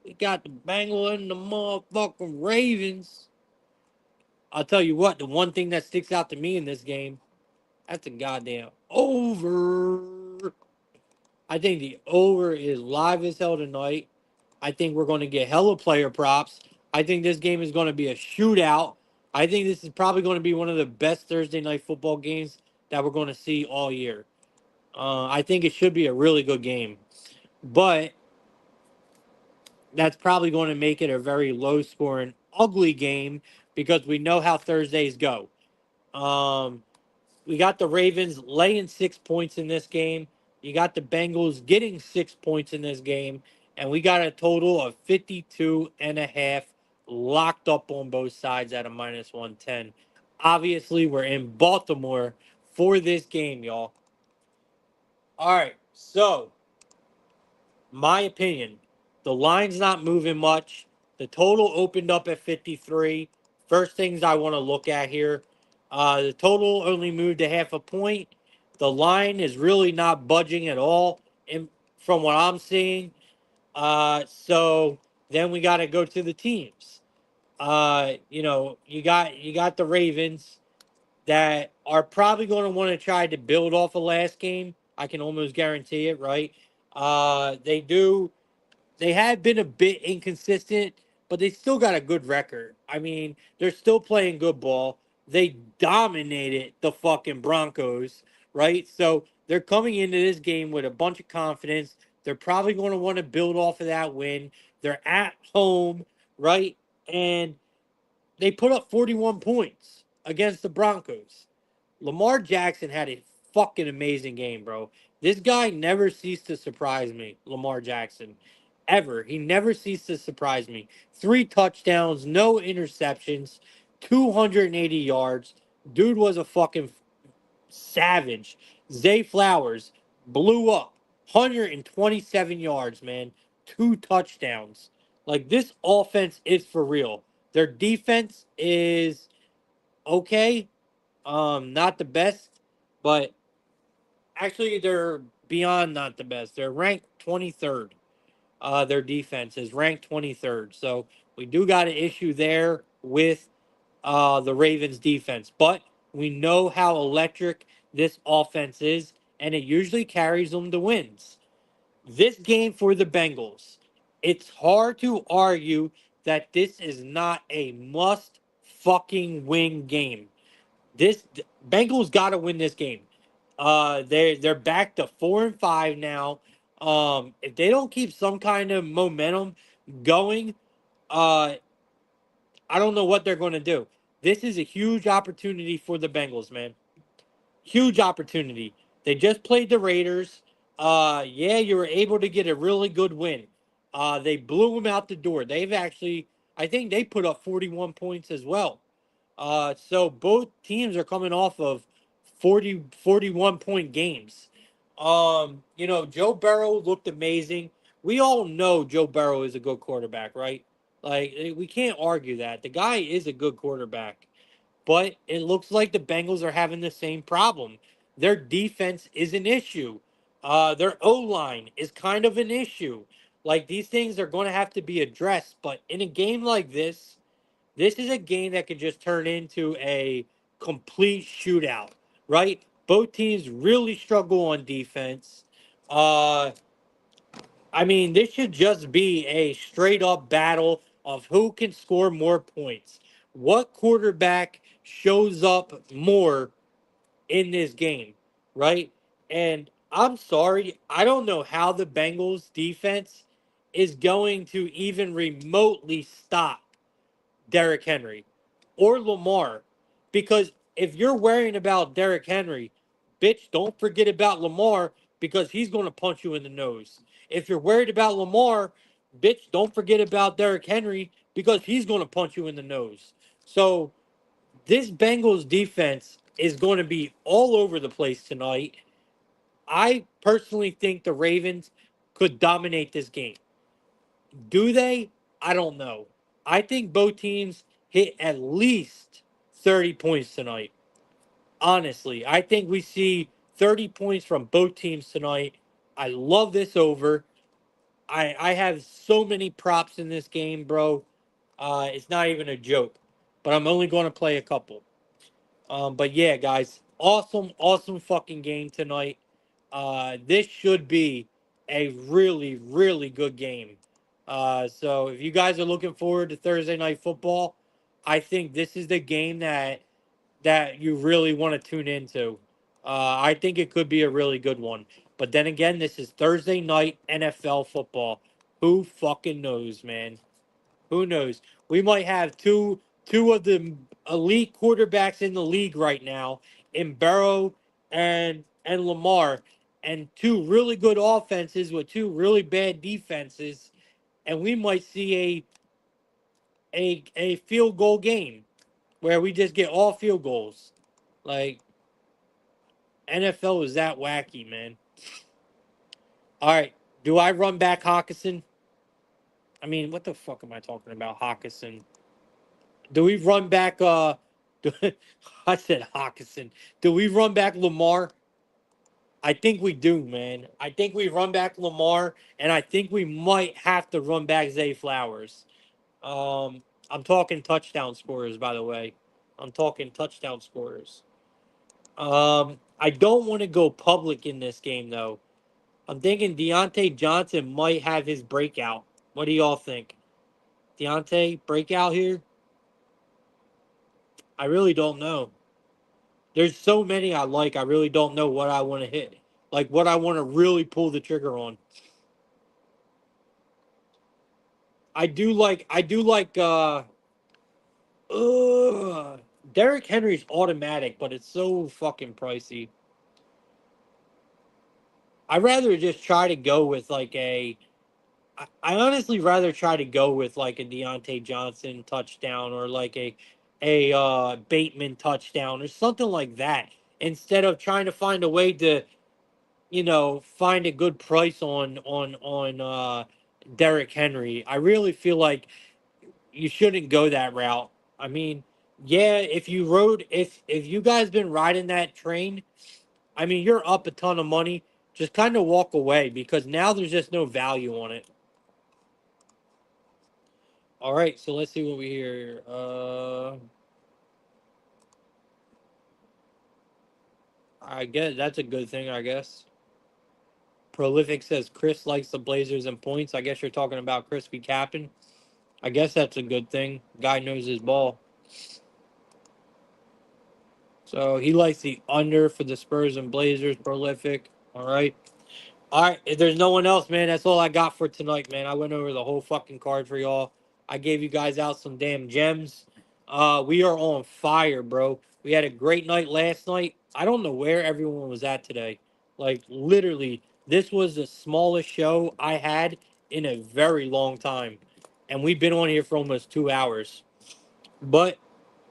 We got the Bengals and the motherfucking Ravens. I'll tell you what, the one thing that sticks out to me in this game, That's a goddamn over. I think the over is live as hell tonight. I think we're going to get hella player props. I think this game is going to be a shootout. I think this is probably going to be one of the best Thursday night football games that we're going to see all year. I think it should be a really good game. But that's probably going to make it a very low scoring, ugly game because we know how Thursdays go. Um, we got the Ravens laying 6 points in this game. You got the Bengals getting 6 points in this game. And we got a total of 52.5 locked up on both sides at a minus 110. Obviously, we're in Baltimore for this game, y'all. All right. So, my opinion, the line's not moving much. The total opened up at 53. First things I want to look at here. The total only moved a half a point. The line is really not budging at all from what I'm seeing. So then we got to go to the teams. You got the Ravens that are probably going to want to try to build off of last game. I can almost guarantee it, right? They do they have been a bit inconsistent, but they still got a good record. I mean, they're still playing good ball. They dominated the fucking Broncos, right? So they're coming into this game with a bunch of confidence. They're probably going to want to build off of that win. They're at home, right? And they put up 41 points against the Broncos. Lamar Jackson had a fucking amazing game, bro. This guy never ceased to surprise me, Lamar Jackson. Ever. He never ceased to surprise me. 3 touchdowns, no interceptions, 280 yards. Dude was a fucking savage. Zay Flowers blew up. 127 yards, man. 2 touchdowns. Like, this offense is for real. Their defense is okay. Not the best, but actually they're beyond not the best. They're ranked 23rd. Their defense is ranked 23rd. So we do got an issue there with the Ravens defense, but we know how electric this offense is, and it usually carries them to wins. This game for the Bengals, it's hard to argue that this is not a must fucking win game. This Bengals got to win this game. They're back to 4-5 now. If they don't keep some kind of momentum going, uh, I don't know what they're going to do. This is a huge opportunity for the Bengals, man. Huge opportunity. They just played the Raiders. Yeah, you were able to get a really good win. They blew them out the door. They've actually, I think they put up 41 points as well. So both teams are coming off of 41 point games. Joe Burrow looked amazing. We all know Joe Burrow is a good quarterback, right? Like, we can't argue that. The guy is a good quarterback. But it looks like the Bengals are having the same problem. Their defense is an issue. Their O line is kind of an issue. Like, these things are going to have to be addressed. But in a game like this is a game that could just turn into a complete shootout, right? Both teams really struggle on defense. Uh, I mean, this should just be a straight up battle of who can score more points. What quarterback shows up more in this game, right? And I'm sorry, I don't know how the Bengals defense is going to even remotely stop Derrick Henry or Lamar. Because if you're worrying about Derrick Henry, bitch, don't forget about Lamar because he's going to punch you in the nose. If you're worried about Lamar, bitch, don't forget about Derrick Henry because he's going to punch you in the nose. So this Bengals defense is going to be all over the place tonight. I personally think the Ravens could dominate this game. Do they? I don't know. I think both teams hit at least 30 points tonight. Honestly, I think we see 30 points from both teams tonight. I love this over. I have so many props in this game, bro. It's not even a joke. But I'm only going to play a couple. But yeah, guys, awesome fucking game tonight. This should be a really good game. So if you guys are looking forward to Thursday night football, I think this is the game that you really want to tune into. I think it could be a really good one. But then again, this is Thursday night NFL football. Who fucking knows, man? Who knows? We might have two of the elite quarterbacks in the league right now, in Burrow and Lamar, and two really good offenses with two really bad defenses, and we might see a field goal game where we just get all field goals. Like NFL is that wacky, man. All right, do I run back Hawkinson? I mean, what the fuck am I talking about, Hawkinson? Do we run back? Do, I said Hawkinson. Do we run back Lamar? I think we do, man. I think we run back Lamar, and I think we might have to run back Zay Flowers. I'm talking touchdown scorers, by the way. I'm talking touchdown scorers. I don't want to go public in this game though. I'm thinking Deontay Johnson might have his breakout. What do y'all think? Deontay breakout here? I really don't know. There's so many I like. I really don't know what I want to hit. Like what I want to really pull the trigger on. I do like Derrick Henry's automatic, but it's so fucking pricey. I'd rather just try to go with like I honestly rather try to go with like a Deontay Johnson touchdown or like a Bateman touchdown or something like that instead of trying to find a way to find a good price on Derrick Henry. I really feel like you shouldn't go that route. I mean, yeah, if you guys been riding that train, I mean, you're up a ton of money. Just kind of walk away because now there's just no value on it. All right, so let's see what we hear. I guess that's a good thing, I guess. Prolific says Chris likes the Blazers and points. I guess you're talking about Crispy Capping. I guess that's a good thing. Guy knows his ball. So he likes the under for the Spurs and Blazers. Prolific. All right. All right. If there's no one else, man, that's all I got for tonight, man. I went over the whole fucking card for y'all. I gave you guys out some damn gems. We are on fire, bro. We had a great night last night. I don't know where everyone was at today. Like literally, this was the smallest show I had in a very long time. And we've been on here for almost 2 hours. But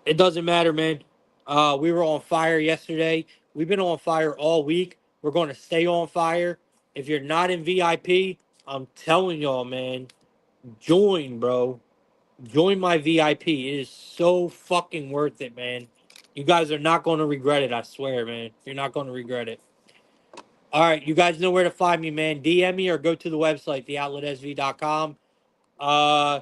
it doesn't matter, man. We were on fire yesterday. We've been on fire all week. We're going to stay on fire. If you're not in VIP, I'm telling y'all, man, join, bro. Join my VIP. It is so fucking worth it, man. You guys are not going to regret it, I swear, man. You're not going to regret it. All right, you guys know where to find me, man. DM me or go to the website, theoutletsv.com. Uh,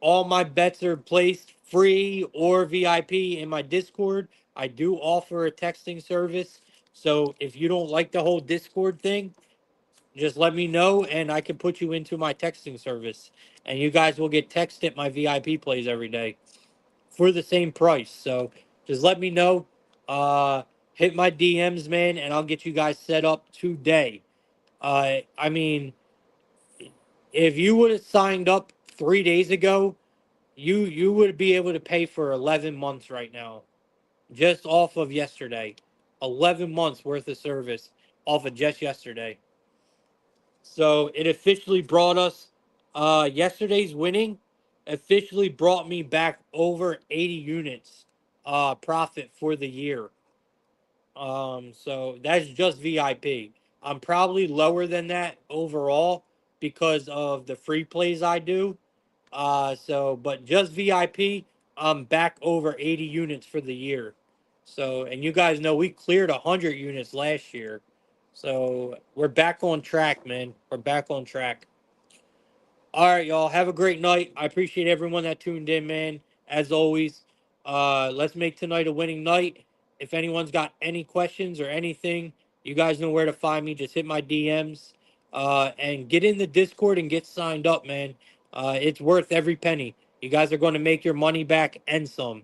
all my bets are placed free or VIP in my Discord. I do offer a texting service. So if you don't like the whole Discord thing, just let me know and I can put you into my texting service. And you guys will get texted my VIP plays every day for the same price. So just let me know. Hit my DMs, man, and I'll get you guys set up today. I mean, if you would have signed up 3 days ago, you would be able to pay for 11 months right now, just off of yesterday. 11 months worth of service off of just yesterday. So it officially brought us yesterday's winning officially brought me back over 80 units profit for the year. So that's just VIP. I'm probably lower than that overall because of the free plays I do. But just VIP, I'm back over 80 units for the year. So, and you guys know we cleared 100 units last year. So we're back on track, man. We're back on track. All right, y'all. Have a great night. I appreciate everyone that tuned in, man. As always, let's make tonight a winning night. if anyone's got any questions or anything, you guys know where to find me. Just hit my DMs and get in the Discord and get signed up, man. It's worth every penny. You guys are going to make your money back and some.